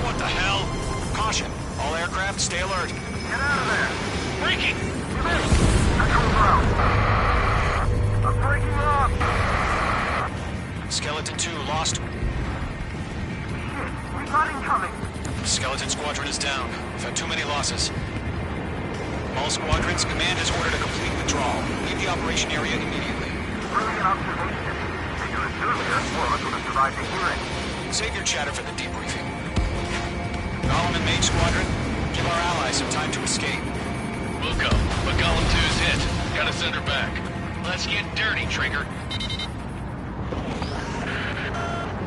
What the hell? Caution. All aircraft, stay alert. Get out of there! Breaking! Give in! Control ground! I'm breaking off! Skeleton 2 lost. Shit! We got incoming! Skeleton Squadron is down. We've had too many losses. All squadrons, command has ordered a complete withdrawal. Leave the operation area immediately. Brilliant observation. Figure it's earlier, more of us would have survived the hearing. Save your chatter for the debriefing. Golem and Mage Squadron, give our allies some time to escape. Wilco, but Golem 2's hit. Gotta send her back. Let's get dirty, Trigger.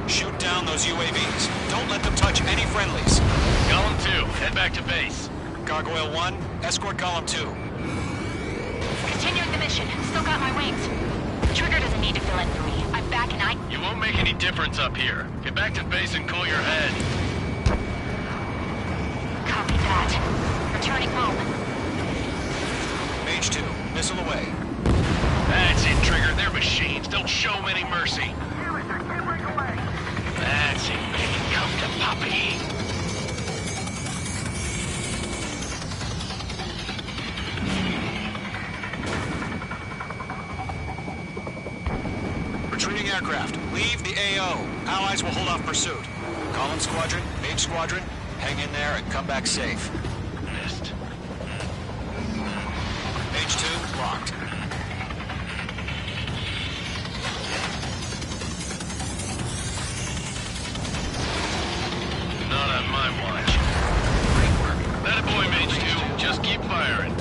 Shoot down those UAVs. Don't let them touch any friendlies. Golem 2, head back to base. Gargoyle 1, escort Golem 2. Continuing the mission. Still got my wings. Trigger doesn't need to fill in for me. I'm back and I... You won't make any difference up here. Get back to base and cool your head. Copy that. Returning home. Mage 2, missile away. That's it, Trigger. They're machines. Don't show them any mercy. That's it, baby. Come to Poppy. Retreating aircraft, leave the AO. Allies will hold off pursuit. Golem Squadron, Mage Squadron, hang in there and come back safe. Missed. Mage 2, locked. Not on my watch. Great work. That a boy, Mage 2. Just keep firing.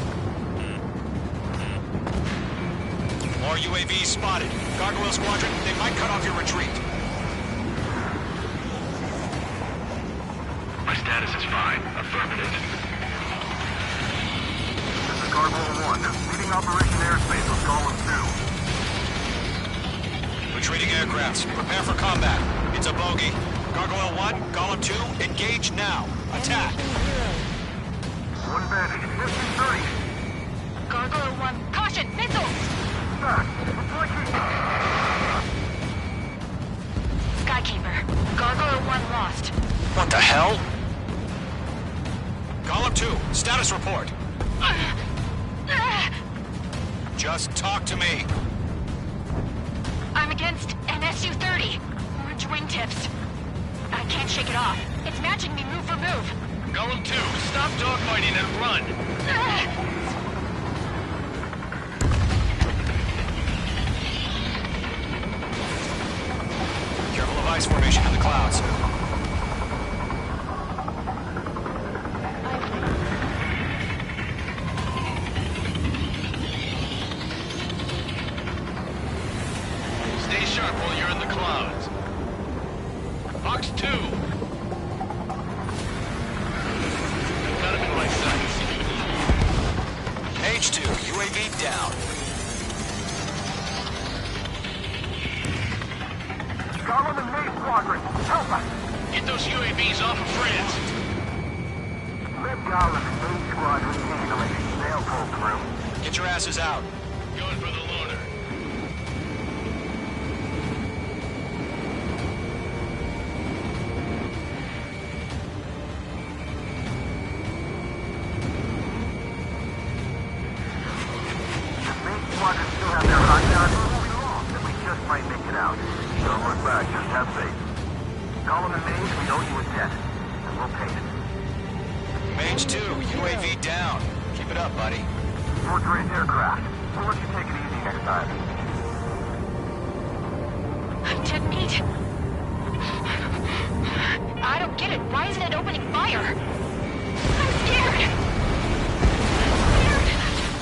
More UAVs spotted. Gargoyle Squadron, they might cut off your retreat. Status is fine. Affirmative. This is Gargoyle 1. Leading Operation Airspace with Column 2. Retreating aircrafts. Prepare for combat. It's a bogey. Gargoyle 1, Column 2, engage now. Attack. One Vantage, 50-30. Gargoyle 1, caution! Missiles! Skykeeper, Gargoyle 1 lost. What the hell? Column 2, status report. Just talk to me. I'm against an Su-30. Orange wingtips. I can't shake it off. It's matching me move for move. Golem 2, stop dogfighting and run! Careful of ice formation in the clouds. Stay sharp while you're in the clouds. Box 2! Got him in my sights. H2, UAV down. Garland and Main Squadron, help us! Get those UAVs off of France! Let Garland and Main Squadron handle it. They'll pull through. Get your asses out. Going for the loader. Squadrons still have their hot guns moving along, then we just might make it out. Don't look back, just have faith. Column and Mage, we owe you a debt, and we'll pay it. Mage 2, UAV down. Keep it up, buddy. Fourth grade aircraft. We'll let you take it easy next time. Detonate. I don't get it. Why isn't it opening fire? I'm scared.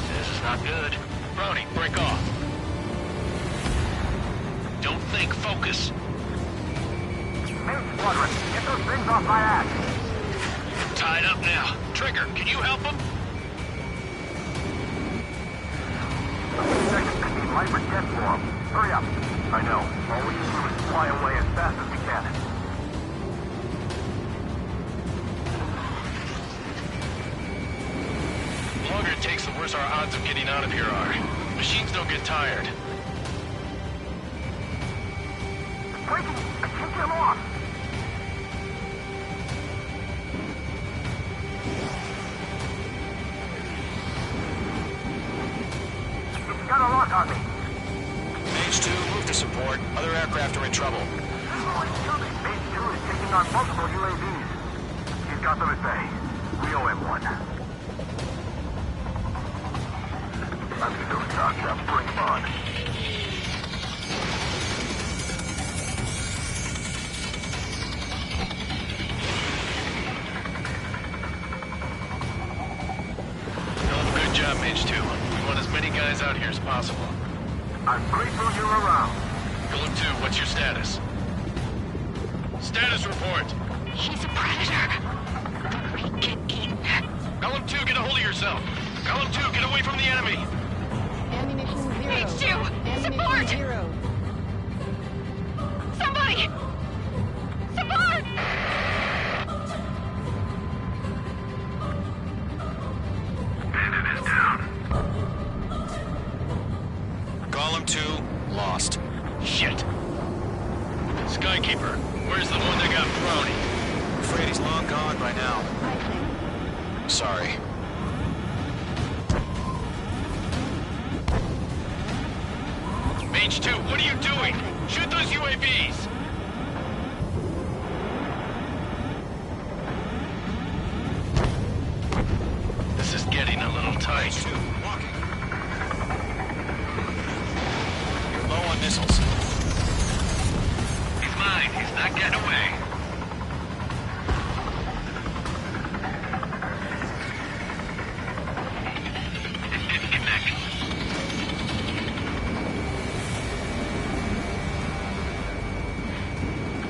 This is not good. Brownie, break off. Don't think, focus. Main Squadron, get those things off my ass. Tied up now. Trigger, can you help him? Seconds could be life or death for them. Hurry up. I know. All we can do is fly away as fast as we can. The longer it takes, the worse our odds of getting out of here are. Machines don't get tired. It's breaking! I can't get them off! It's got a lock on me. Mage 2, move to support. Other aircraft are in trouble. Mage 2 is taking on multiple UAVs. He's got them at bay. We owe him one. I'm still stocked up. Bring him on. Good job, Mage 2. We want as many guys out here as possible. I'm grateful you're around. Golem 2, what's your status? Status report. He's a predator. We get eaten. Golem 2, get a hold of yourself. Golem 2, get away from the enemy. Ammunition 0. Mage 2, Ammunition support! 0. Somebody! Support! Bandit is down. Golem 2, lost. Shit. Skykeeper, where's the one that got Brownie? Afraid he's long gone by now. Sorry. Mage 2, what are you doing? Shoot those UAVs! This is getting a little tight. Mage 2, walking. You're low on missiles. He's mine. He's not getting away. It didn't connect.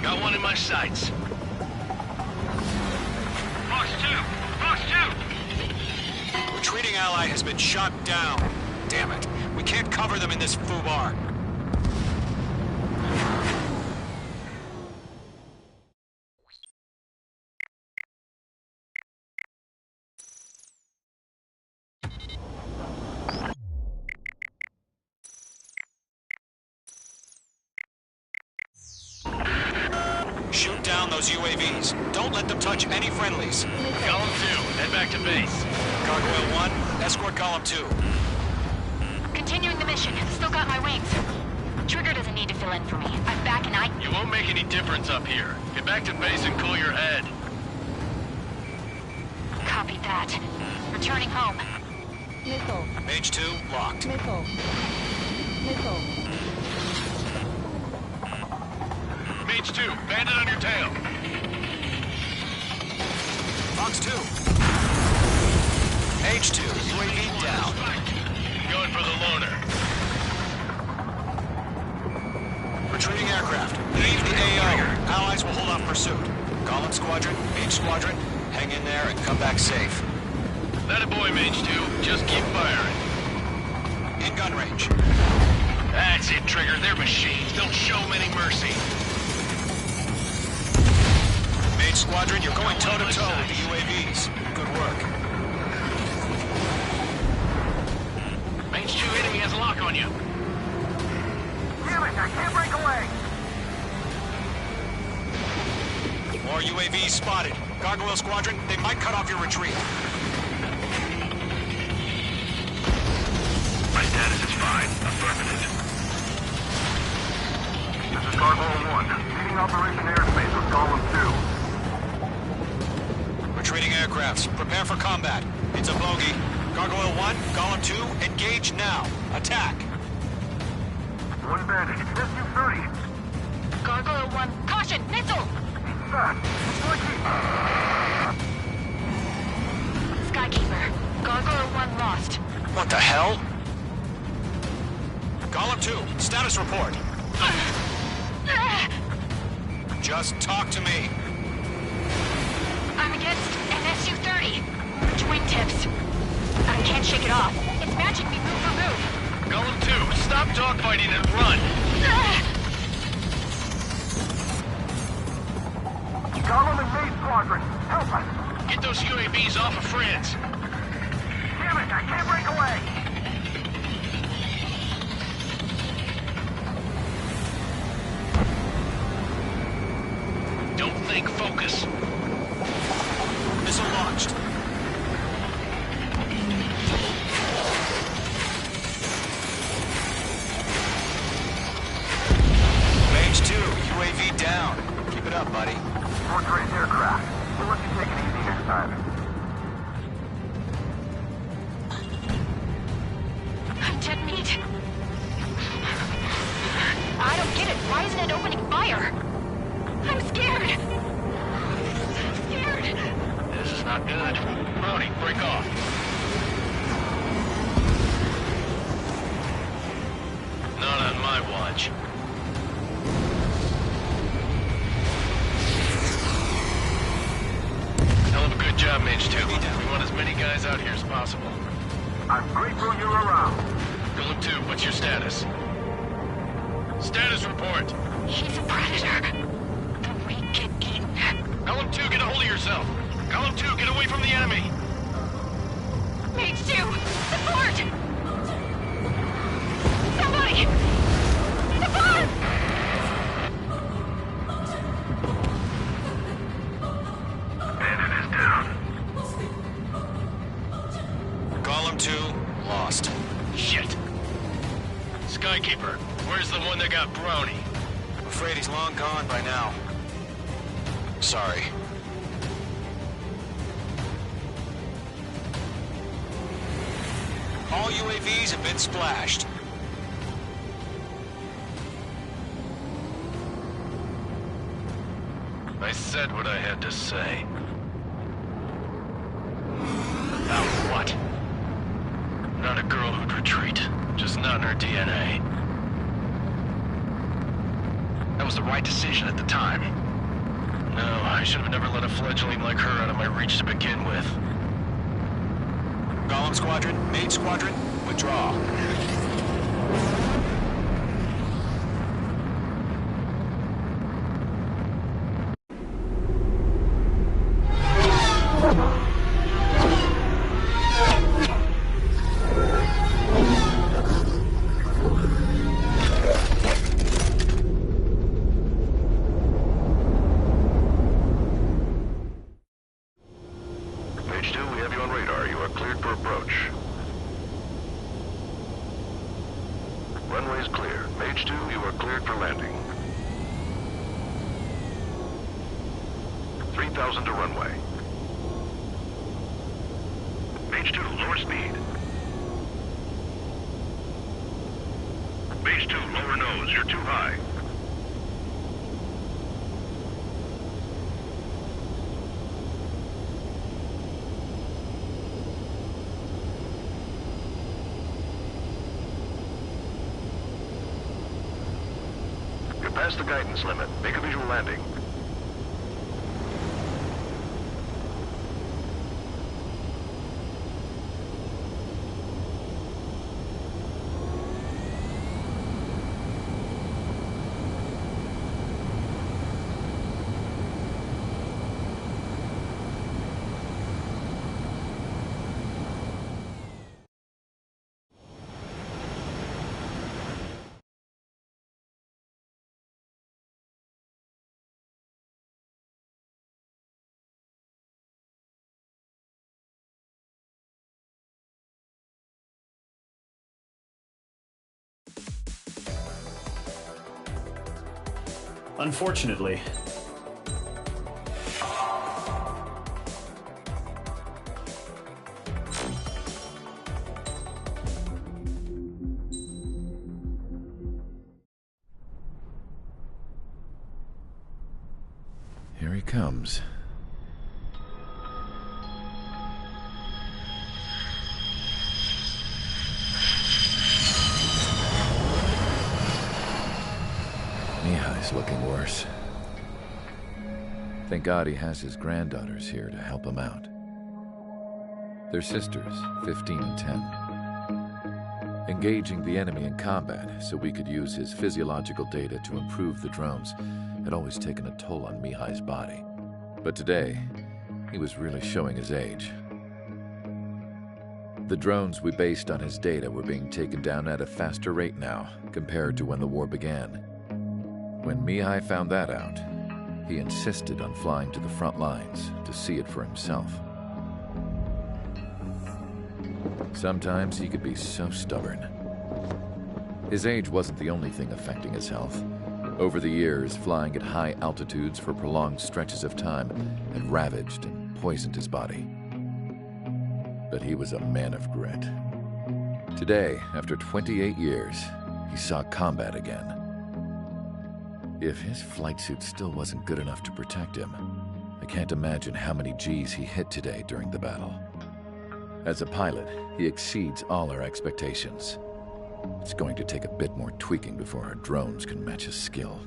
Got one in my sights. Retreating ally has been shot down. Damn it. We can't cover them in this foobar. Shoot down those UAVs. Don't let them touch any friendlies. Column 2, head back to base. Gargoyle 1, escort Column 2. Continuing the mission. Still got my wings. Trigger doesn't need to fill in for me. I'm back and You won't make any difference up here. Get back to base and cool your head. Copy that. Returning home. Missile. Mage 2, locked. Missile. Missile. Mage 2, bandit on your tail. Fox 2. Mage 2, UAV down. Going for the loner. Retreating aircraft. Leave the AO. Allies will hold off pursuit. Column Squadron, Mage Squadron, hang in there and come back safe. That a boy, Mage 2. Just keep firing. In gun range. That's it, Trigger. They're machines. Don't show them any mercy. Mage Squadron, you're going toe-to-toe with the UAVs. Good work. Mage 2 enemy has a lock on you. Damn it, I can't break away! More UAVs spotted. Gargoyle Squadron, they might cut off your retreat. My status is fine. Affirmative. This is Gargoyle 1. Leading Operation Airspace with Column 2. Retreating aircrafts, prepare for combat. It's a bogey. Gargoyle 1, Column 2, engage now. Attack. One bandit. SU-30. Gargoyle 1, caution! Missile! Fast. Skykeeper. Gargoyle 1 lost. What the hell? Column 2, status report. Just talk to me. I'm against an SU-30. Which wingtips? I can't shake it off. It's matching me move for move. Column 2, stop dogfighting and run. Column and Mage Squadron, help us! Get those UAVs off of friends. Damn it, I can't break away! Don't think, focus. Missile launched. Mage 2, UAV down. Keep it up, buddy. Fourth-rate aircraft. We'll let you take it easy next time. I'm dead meat. I don't get it. Why isn't it opening fire? I'm scared. Scared. This is not good. Brody, break off. Not on my watch. Hell of a good job, Mage 2. We want as many guys out here as possible. I'm grateful you're around. Column 2, what's your status? Status report. He's a predator. We get eaten. Column 2, get a hold of yourself. Column 2, get away from the enemy. Mage 2, support! Somebody! Support! Bandit is down. Column 2, lost. Shit. Skykeeper, where's the one that got Brownie? I'm afraid he's long gone by now. Sorry. All UAVs have been splashed. I said what I had to say. About what? Not a girl who'd retreat. Just not in her DNA. That was the right decision at the time. No, I should have never let a fledgling like her out of my reach to begin with. Golem Squadron, Mage Squadron, withdraw. Mage 2, we have you on radar. You are cleared for approach. Runway is clear. Mage 2, you are cleared for landing. 3,000 to runway. Mage 2, lower speed. Mage 2, lower nose. You're too high. You're past the guidance limit. Make a visual landing. Unfortunately, Here he comes. Mihai's looking worse. Thank God he has his granddaughters here to help him out. They're sisters, 15 and 10. Engaging the enemy in combat so we could use his physiological data to improve the drones had always taken a toll on Mihai's body. But today, he was really showing his age. The drones we based on his data were being taken down at a faster rate now compared to when the war began. When Mihai found that out, he insisted on flying to the front lines to see it for himself. Sometimes he could be so stubborn. His age wasn't the only thing affecting his health. Over the years, flying at high altitudes for prolonged stretches of time had ravaged and poisoned his body. But he was a man of grit. Today, after 28 years, he saw combat again. If his flight suit still wasn't good enough to protect him, I can't imagine how many G's he hit today during the battle. As a pilot, he exceeds all our expectations. It's going to take a bit more tweaking before our drones can match his skill.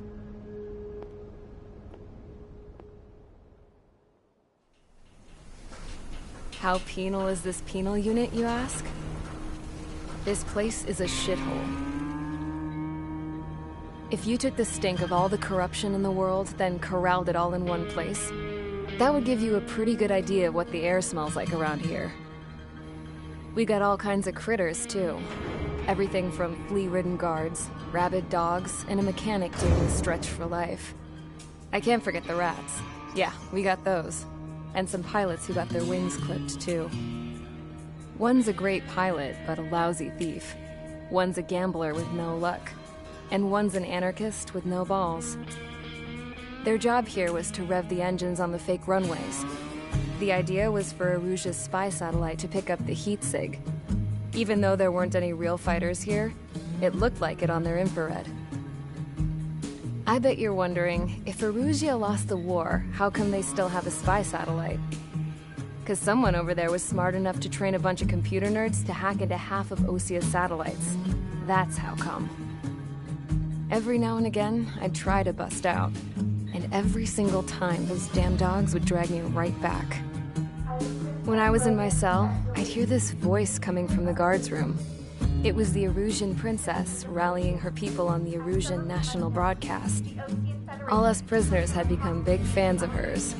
How penal is this penal unit, you ask? This place is a shithole. If you took the stink of all the corruption in the world, then corralled it all in one place, that would give you a pretty good idea of what the air smells like around here. We got all kinds of critters, too. Everything from flea-ridden guards, rabid dogs, and a mechanic doing the stretch for life. I can't forget the rats. Yeah, we got those. And some pilots who got their wings clipped, too. One's a great pilot, but a lousy thief. One's a gambler with no luck. And one's an anarchist with no balls. Their job here was to rev the engines on the fake runways. The idea was for Erusia's spy satellite to pick up the heat sig. Even though there weren't any real fighters here, it looked like it on their infrared. I bet you're wondering, if Erusia lost the war, how come they still have a spy satellite? 'Cause someone over there was smart enough to train a bunch of computer nerds to hack into half of Osia's satellites. That's how come. Every now and again, I'd try to bust out. And every single time, those damn dogs would drag me right back. When I was in my cell, I'd hear this voice coming from the guards room. It was the Erusian princess rallying her people on the Erusian national broadcast. All us prisoners had become big fans of hers.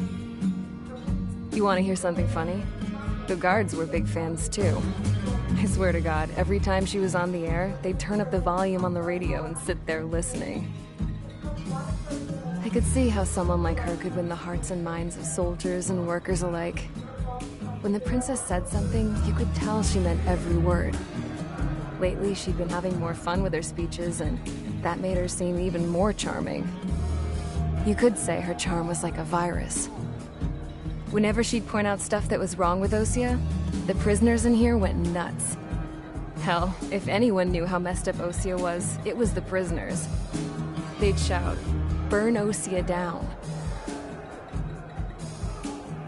You want to hear something funny? The guards were big fans too. I swear to God, every time she was on the air, they'd turn up the volume on the radio and sit there listening. I could see how someone like her could win the hearts and minds of soldiers and workers alike. When the princess said something, you could tell she meant every word. Lately, she'd been having more fun with her speeches, and that made her seem even more charming. You could say her charm was like a virus. Whenever she'd point out stuff that was wrong with Osea, the prisoners in here went nuts. Hell, if anyone knew how messed up Osea was, it was the prisoners. They'd shout, "Burn Osea down."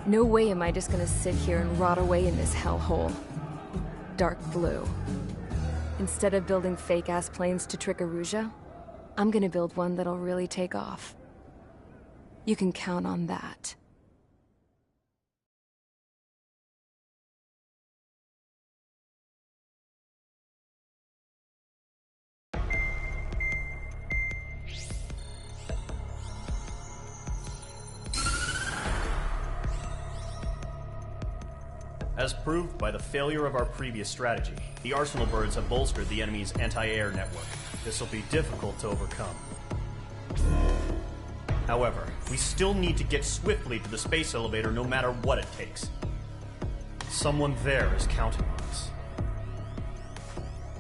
No way am I just gonna sit here and rot away in this hellhole. Dark blue. Instead of building fake-ass planes to trick Erusea, I'm gonna build one that'll really take off. You can count on that. As proved by the failure of our previous strategy, the Arsenal birds have bolstered the enemy's anti-air network. This will be difficult to overcome. However, we still need to get swiftly to the space elevator no matter what it takes. Someone there is counting on us.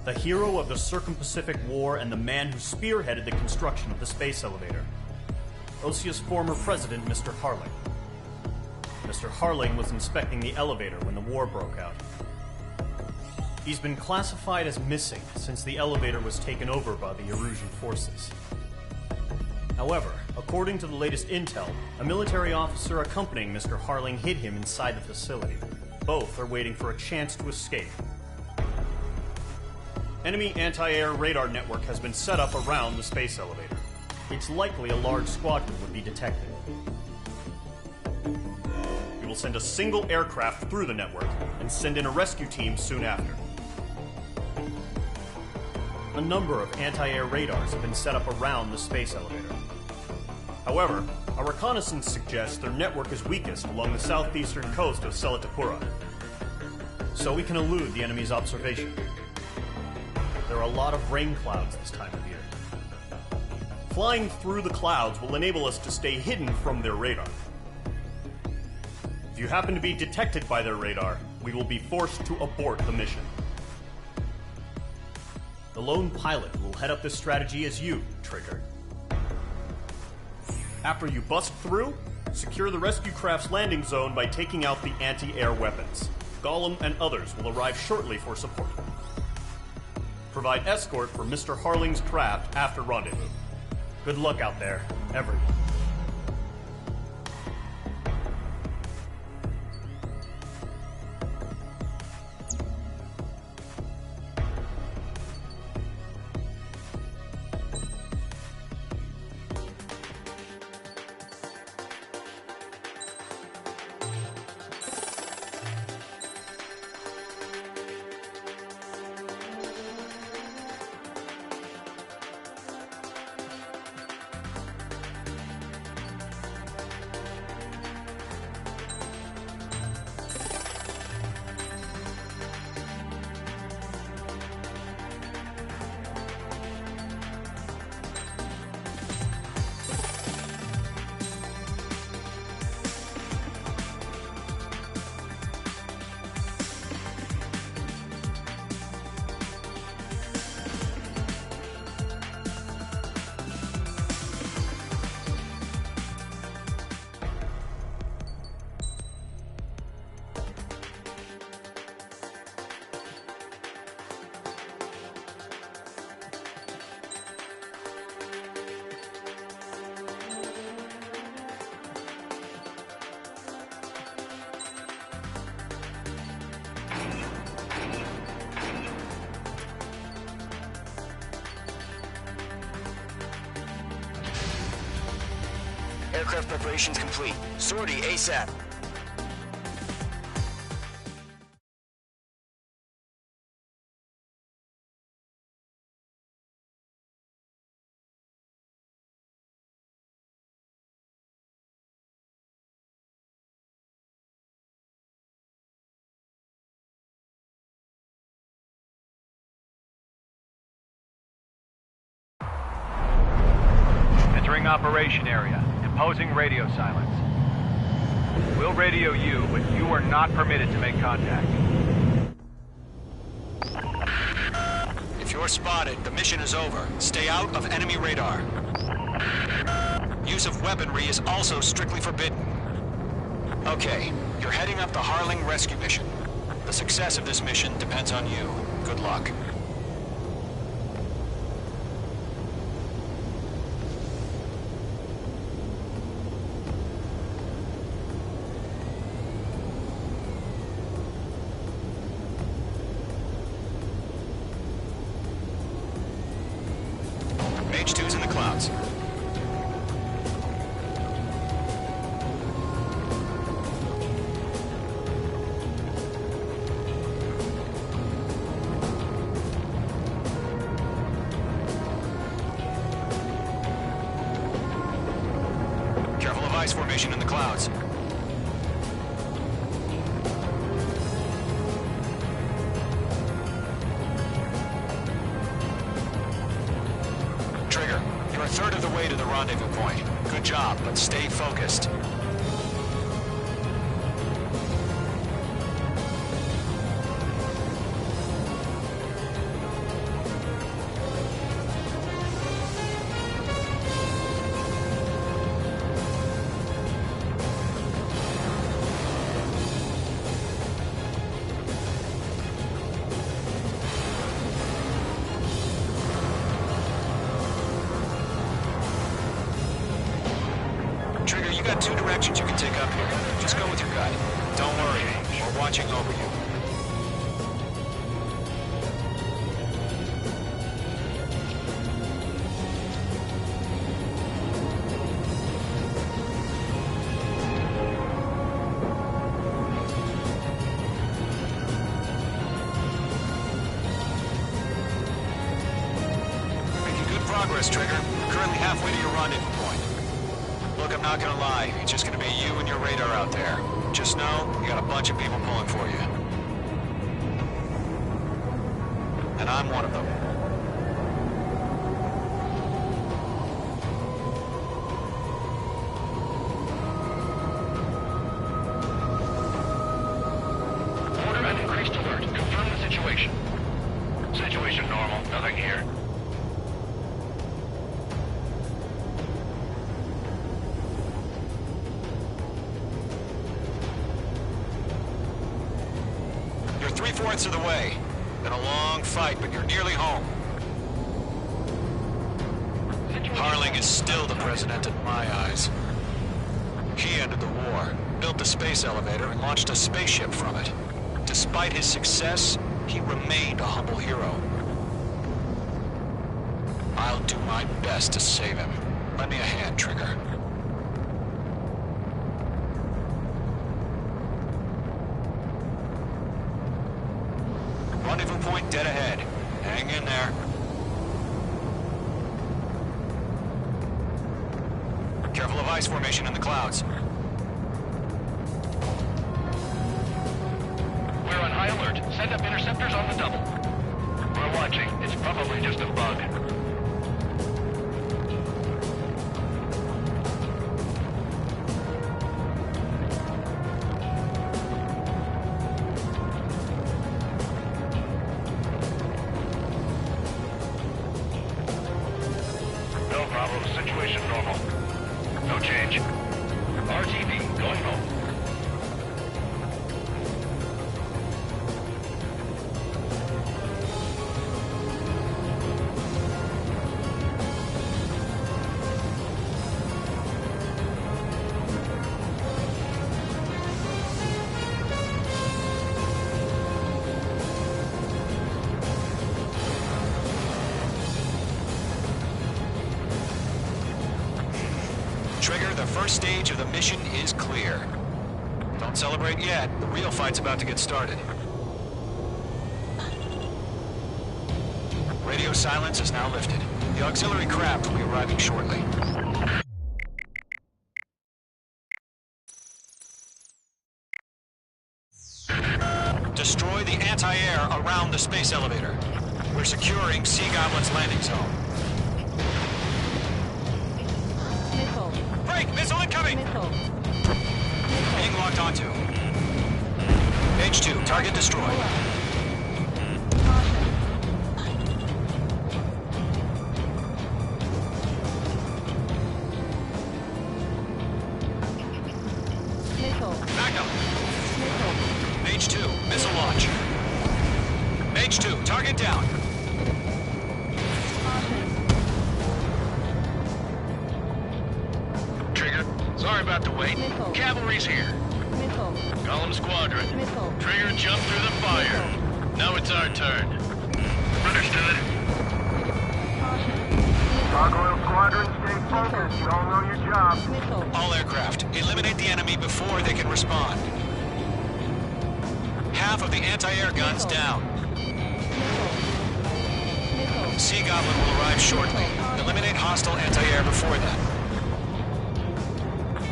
The hero of the Circum-Pacific War and the man who spearheaded the construction of the space elevator. Osea's former president, Mr. Harling. Mr. Harling was inspecting the elevator when the war broke out. He's been classified as missing since the elevator was taken over by the Erusian forces. However, according to the latest intel, a military officer accompanying Mr. Harling hid him inside the facility. Both are waiting for a chance to escape. Enemy anti-air radar network has been set up around the space elevator. It's likely a large squadron would be detected. We will send a single aircraft through the network and send in a rescue team soon after. A number of anti-air radars have been set up around the space elevator. However, our reconnaissance suggests their network is weakest along the southeastern coast of Selatapura, so we can elude the enemy's observation. There are a lot of rain clouds this time of year. Flying through the clouds will enable us to stay hidden from their radar. If you happen to be detected by their radar, we will be forced to abort the mission. The lone pilot will head up this strategy as you, Trigger. After you bust through, secure the rescue craft's landing zone by taking out the anti-air weapons. Gollum and others will arrive shortly for support. Provide escort for Mr. Harling's craft after rendezvous. Good luck out there, everyone. Aircraft preparations complete. Sortie ASAP. Entering operation area. Imposing radio silence. We'll radio you, but you are not permitted to make contact. If you're spotted, the mission is over. Stay out of enemy radar. Use of weaponry is also strictly forbidden. Okay, you're heading up the Harling rescue mission. The success of this mission depends on you. Good luck. Mage 2's in the clouds. Careful of ice formation in the clouds. Trigger, you're a third of the way to the rendezvous point. Good job, but stay focused. Trigger, you got two directions you can take up here. Just go with your gut. Don't worry, we're watching over you. Making good progress, Trigger. We're currently halfway to your rendezvous point. Look, I'm not gonna lie. It's just gonna be you and your radar out there. Just know, you got a bunch of people pulling for you. And I'm one of them. Order an increased alert. Confirm the situation. Situation normal. Nothing here. You're 3/4 of the way. Been a long fight, but you're nearly home. Harling is still the president in my eyes. He ended the war, built the space elevator, and launched a spaceship from it. Despite his success, he remained a humble hero. I'll do my best to save him. Lend me a hand, Trigger. Rendezvous point dead ahead. Hang in there. Careful of ice formation in the clouds. We're on high alert. Send up interceptors on the double. We're watching. It's probably just a bug. No problem. Situation normal. No change. RTV going home. Trigger, the first stage of the mission is clear. Don't celebrate yet. The real fight's about to get started. Radio silence is now lifted. The auxiliary craft will be arriving shortly. Destroy the anti-air around the space elevator. We're securing Sea Goblin's landing zone. Strike! Missile incoming! Being locked onto. H2, target destroyed. Backup. H2, missile launch. H2, target down. Trigger, sorry about the wait. Cavalry's here. Golem Squadron. Trigger jumped through the fire. Now it's our turn. Understood. Gargoyle Squadron, stay focused. You all know your job. All aircraft, eliminate the enemy before they can respond. Half of the anti-air guns down. Sea Goblin will arrive shortly. Eliminate hostile anti-air before then.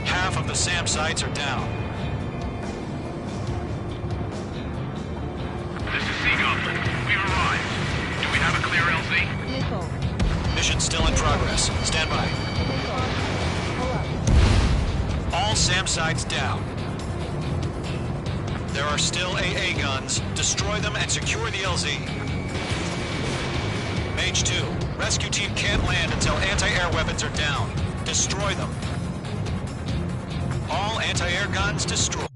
Half of the SAM sites are down. This is Sea Goblin. We've arrived. Do we have a clear LZ? Mission still in progress. Stand by. All SAM sites down. There are still AA guns. Destroy them and secure the LZ. Mage 2, rescue team can't land until anti-air weapons are down. Destroy them. All anti-air guns destroyed.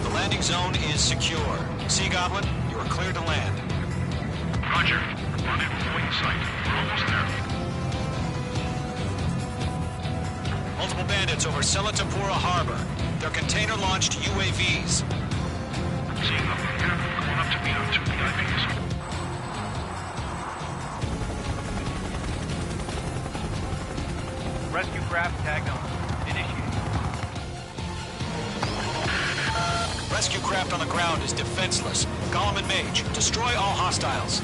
The landing zone is secure. Sea Goblin, you are clear to land. Roger. On it with wing sight. We're almost there. Multiple bandits over Selatapura Harbor. They're container-launched UAVs. Seeing them here. Going up to meet our two PIVs. Rescue craft tagged on. Initiate. Rescue craft on the ground is defenseless. Golem and Mage, destroy all hostiles.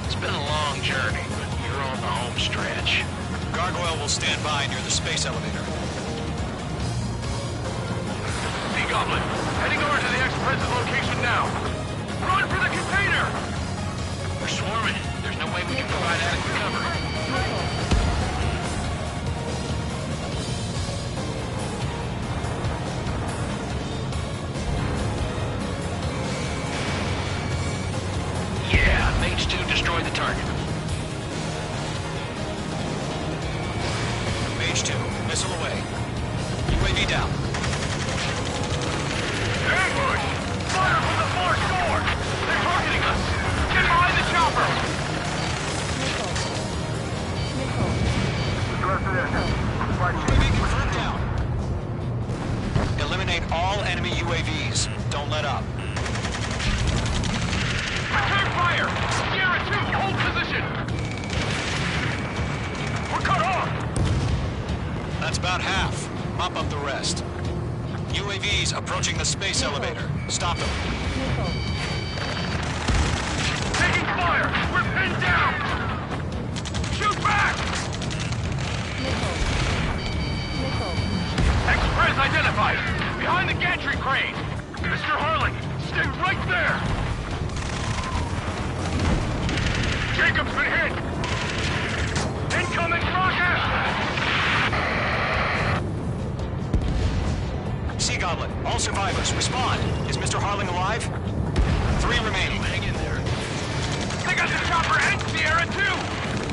It's been a long journey, but you're on the home stretch. Gargoyle will stand by near the space elevator. Sea Goblin, heading over to the ex-president location now. Run for the container! We're swarming. There's no way we can provide adequate cover. Yeah, Mage 2 destroyed the target. Mage 2, missile away. UAV down. Ambush! Fire from the far shore! They're targeting us! Get behind the chopper! UAV confirmed down. Eliminate all enemy UAVs. Don't let up. Return fire! Sierra 2, hold position! We're cut off! That's about half. Mop up the rest. UAVs approaching the space elevator. Stop them. Taking fire! We're pinned down! Shoot back! Express identified! Behind the gantry crane! Mr. Harling, stay right there! Jacob's been hit! Incoming rocket! Sea Goblin, all survivors, respond. Is Mr. Harling alive? 3 remaining. Hang in there. They got the chopper and Sierra too!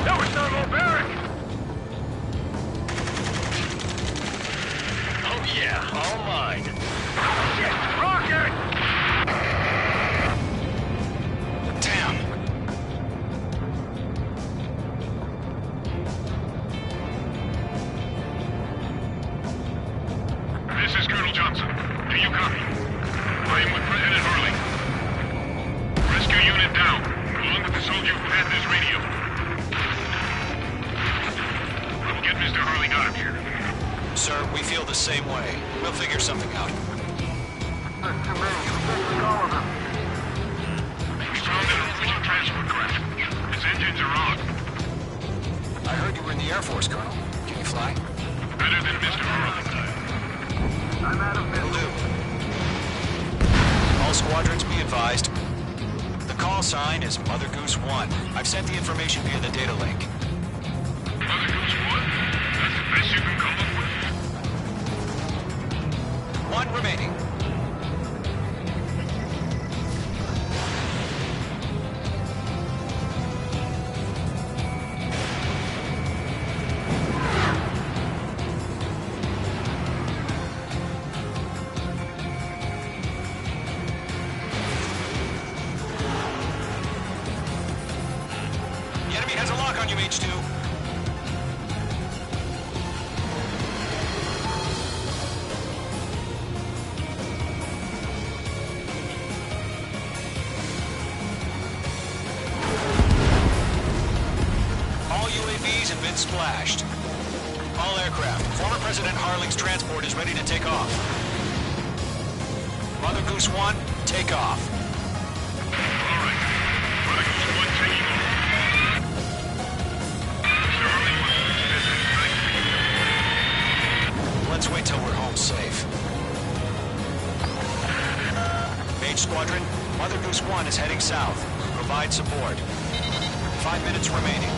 That was Thermal Barrack! Oh yeah, all mine. Shit! Rocket! Damn. This is Colonel Johnson. Do you copy? I am with President Harling. Rescue unit down, along with the soldier who had this radio. We'll get Mr. Harling out of here. Sir, we feel the same way. We'll figure something out. We found an Norwegian transport craft. Its engines are on. I heard you were in the Air Force, Colonel. Can you fly? Better than Mr. Harling. I'm out of Will do. All squadrons be advised. The call call sign is Mother Goose 1. I've sent the information via the data link. Mother Goose 1? That's the best you can come up with? One remaining. H2. All UAVs have been splashed. All aircraft. Former President Harling's transport is ready to take off. Mother Goose 1, take off. All right. Mother Goose 1 taking off. Let's wait till we're home safe. Mage Squadron, Mother Goose 1 is heading south. Provide support. 5 minutes remaining.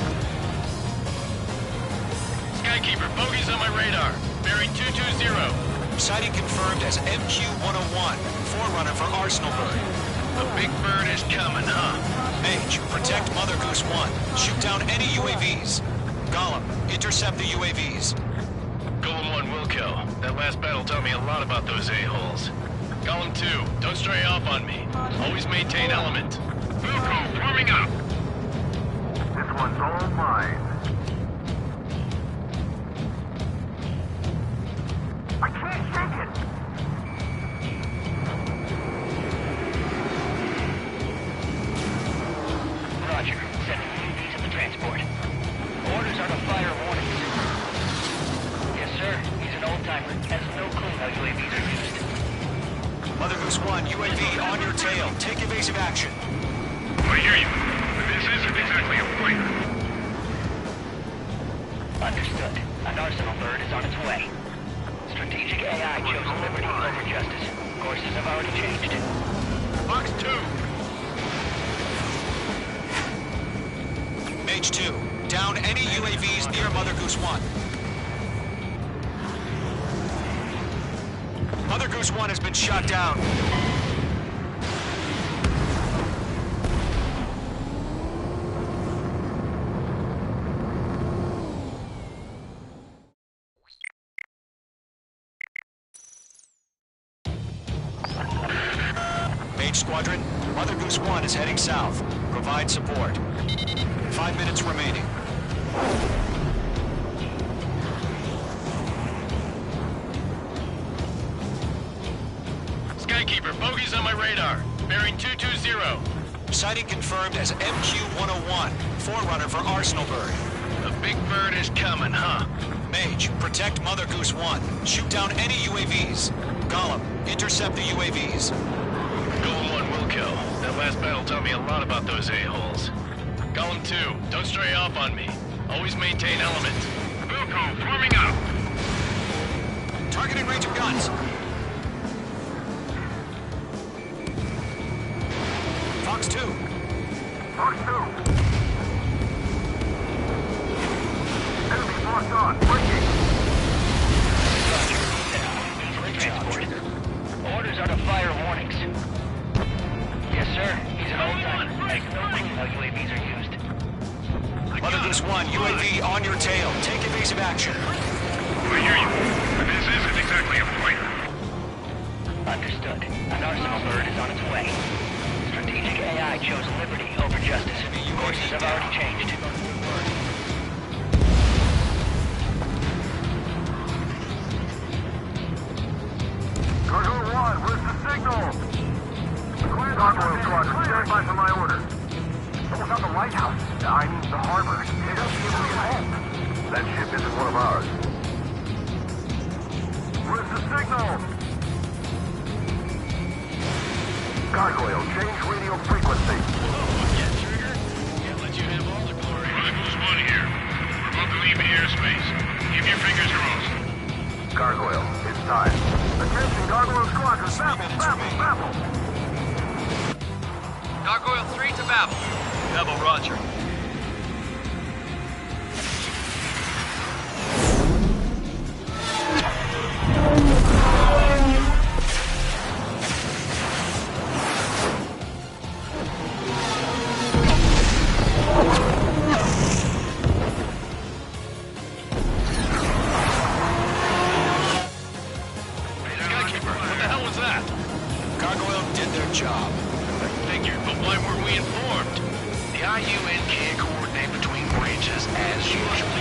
Skykeeper, bogeys on my radar. Bearing 220. Sighting confirmed as MQ-101, forerunner for Arsenal Bird. The big bird is coming, huh? Mage, protect Mother Goose 1. Shoot down any UAVs. Gollum, intercept the UAVs. Golem 1 will kill. That last battle taught me a lot about those a-holes. Golem 2, don't stray off on me. Always maintain element. Wilco, forming up. This one's all mine. I can't shake it. Roger. Sending UAVs at the transport. Orders are to fire warnings. Yes, sir. He's an old-timer. Has no clue how UAVs are used. Mother Goose 1, UAV on your tail. Take evasive action. I hear you. But this isn't exactly a fighter. Understood. An Arsenal Bird is on its way. Strategic AI chose liberty over justice. Courses have already changed. Fox 2. Mage 2, down any UAVs near Mother Goose 1. Mother Goose 1 has been shot down. Mage Squadron, Mother Goose 1 is heading south. Provide support. 5 minutes remaining. Skykeeper, bogeys on my radar. Bearing 220. Sighting confirmed as MQ-101, forerunner for Arsenal Bird. The big bird is coming, huh? Mage, protect Mother Goose 1. Shoot down any UAVs. Gollum, intercept the UAVs. Golem 1 will kill. That last battle taught me a lot about those a-holes. Golem 2, don't stray off on me. Always maintain element. Wilco, forming up. Targeting range of guns. Fox 2. Fox 2. Enemy locked on. Breaking. Transport. Orders are to fire warnings. Yes, sir. He's an old-timer. Has no clue how UAVs are used. Mother Goose 1, UAV on your tail. Take evasive action. I hear you. But this isn't exactly a fighter. Understood. An Arsenal Bird is on its way. Strategic AI chose liberty over justice. Courses have already changed. Gargoyle 1, where's the signal? Gargoyle Squadron, stand by for my order. Someone's on the lighthouse. I mean the harbor. They don't be able to get home. That ship isn't one of ours. Where's the signal? Gargoyle, change radio frequency. Yeah, Trigger. Can't let you have all the glory. Mother Goose 1 here. We're about to leave airspace. Keep your fingers crossed. Gargoyle, it's time. Attention, Gargoyle Squadron, baffle, baffle, baffle. Gargoyle 3 to battle. travel. Double roger. Skykeeper, what the hell was that? Gargoyle did their job. I figured, but why weren't we informed? The IUN can't coordinate between branches as usual.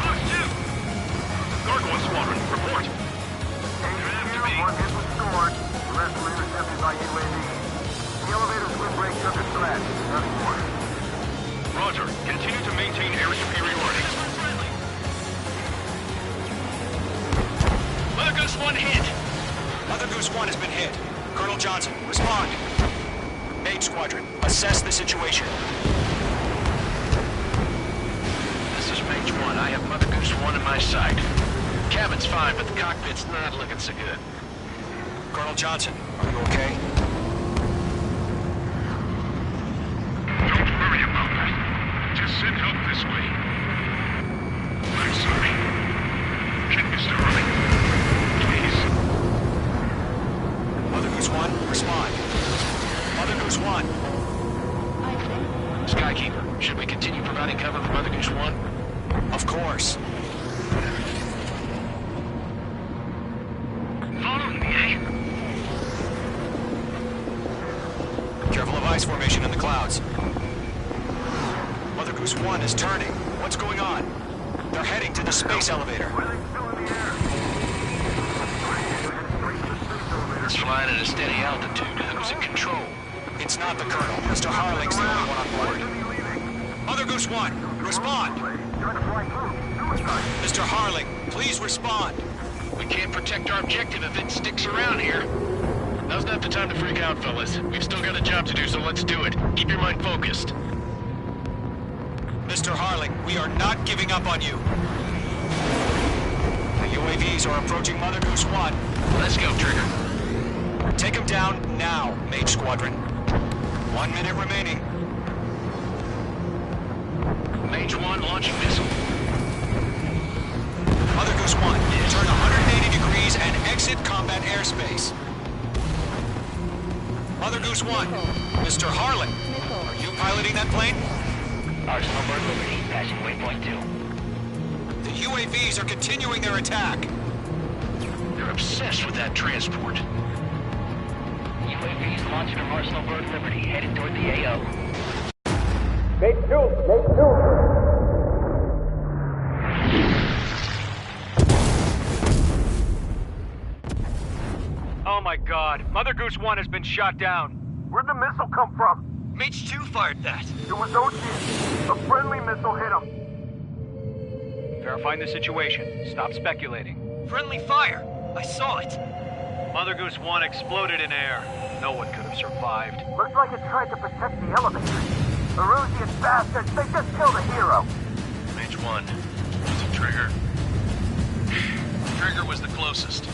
Push 2! Gargoyle Squadron, report. One hit was scored. The rest were intercepted by UAV. The elevator's windbreak took a threat. Nothing more. Roger. Continue to maintain area superiority. Mother Goose 1 hit. Mother Goose 1 has been hit. Colonel Johnson, respond. Mage Squadron, assess the situation. This is Mage 1. I have Mother Goose 1 in my sight. Cabin's fine, but the cockpit's not looking so good. Colonel Johnson, are you okay? Don't worry about that. Just send help this way. I'm sorry. Get Mr. Hurley. Please. Mother Goose 1, respond. Mother Goose 1. Skykeeper, should we continue providing cover for Mother Goose 1? Of course. Following me, eh? Careful of ice formation in the clouds. Mother Goose 1 is turning. What's going on? They're heading to the space elevator. It's flying at a steady altitude. Who's in control? It's not the Colonel. Mr. Harling's the only one on board. Mother Goose 1, respond! Mr. Harling, please respond! We can't protect our objective if it sticks around here. Now's not the time to freak out, fellas. We've still got a job to do, so let's do it. Keep your mind focused. Mr. Harling, we are not giving up on you. The UAVs are approaching Mother Goose 1. Let's go, Trigger. Take them down now, Mage Squadron. 1 minute remaining. Mage 1 launching missile. Mother Goose 1, turn 180 degrees and exit combat airspace. Mother Goose 1, Mr. Harling, are you piloting that plane? Arsenal Bird Liberty, passing waypoint 2. The UAVs are continuing their attack. They're obsessed with that transport. UAVs launched from Arsenal Bird Liberty, headed toward the AO. Mate 2! Mate 2! Oh my god, Mother Goose 1 has been shot down. Where'd the missile come from? Mage 2 fired that. It was Ocean. A friendly missile hit him. Verifying the situation. Stop speculating. Friendly fire! I saw it! Mother Goose 1 exploded in air. No one could have survived. Looks like it tried to protect the elevator. Erusian bastards, they just killed a hero. Mage 1. Was it Trigger? Trigger was the closest.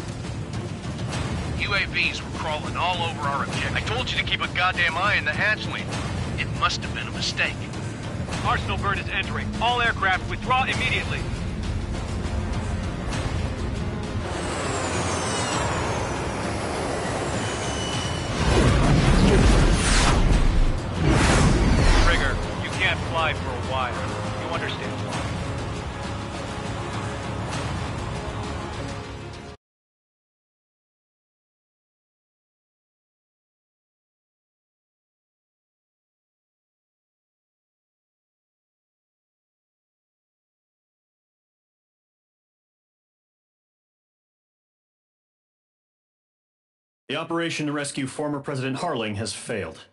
UAVs were crawling all over our objective. I told you to keep a goddamn eye in the hatchling. It must have been a mistake. Arsenal Bird is entering. All aircraft withdraw immediately. Trigger, you can't fly for a while. You understand why. The operation to rescue former President Harling has failed.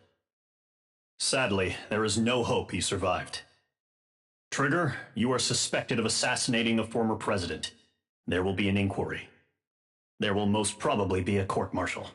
Sadly, there is no hope he survived. Trigger, you are suspected of assassinating the former president. There will be an inquiry. There will most probably be a court-martial.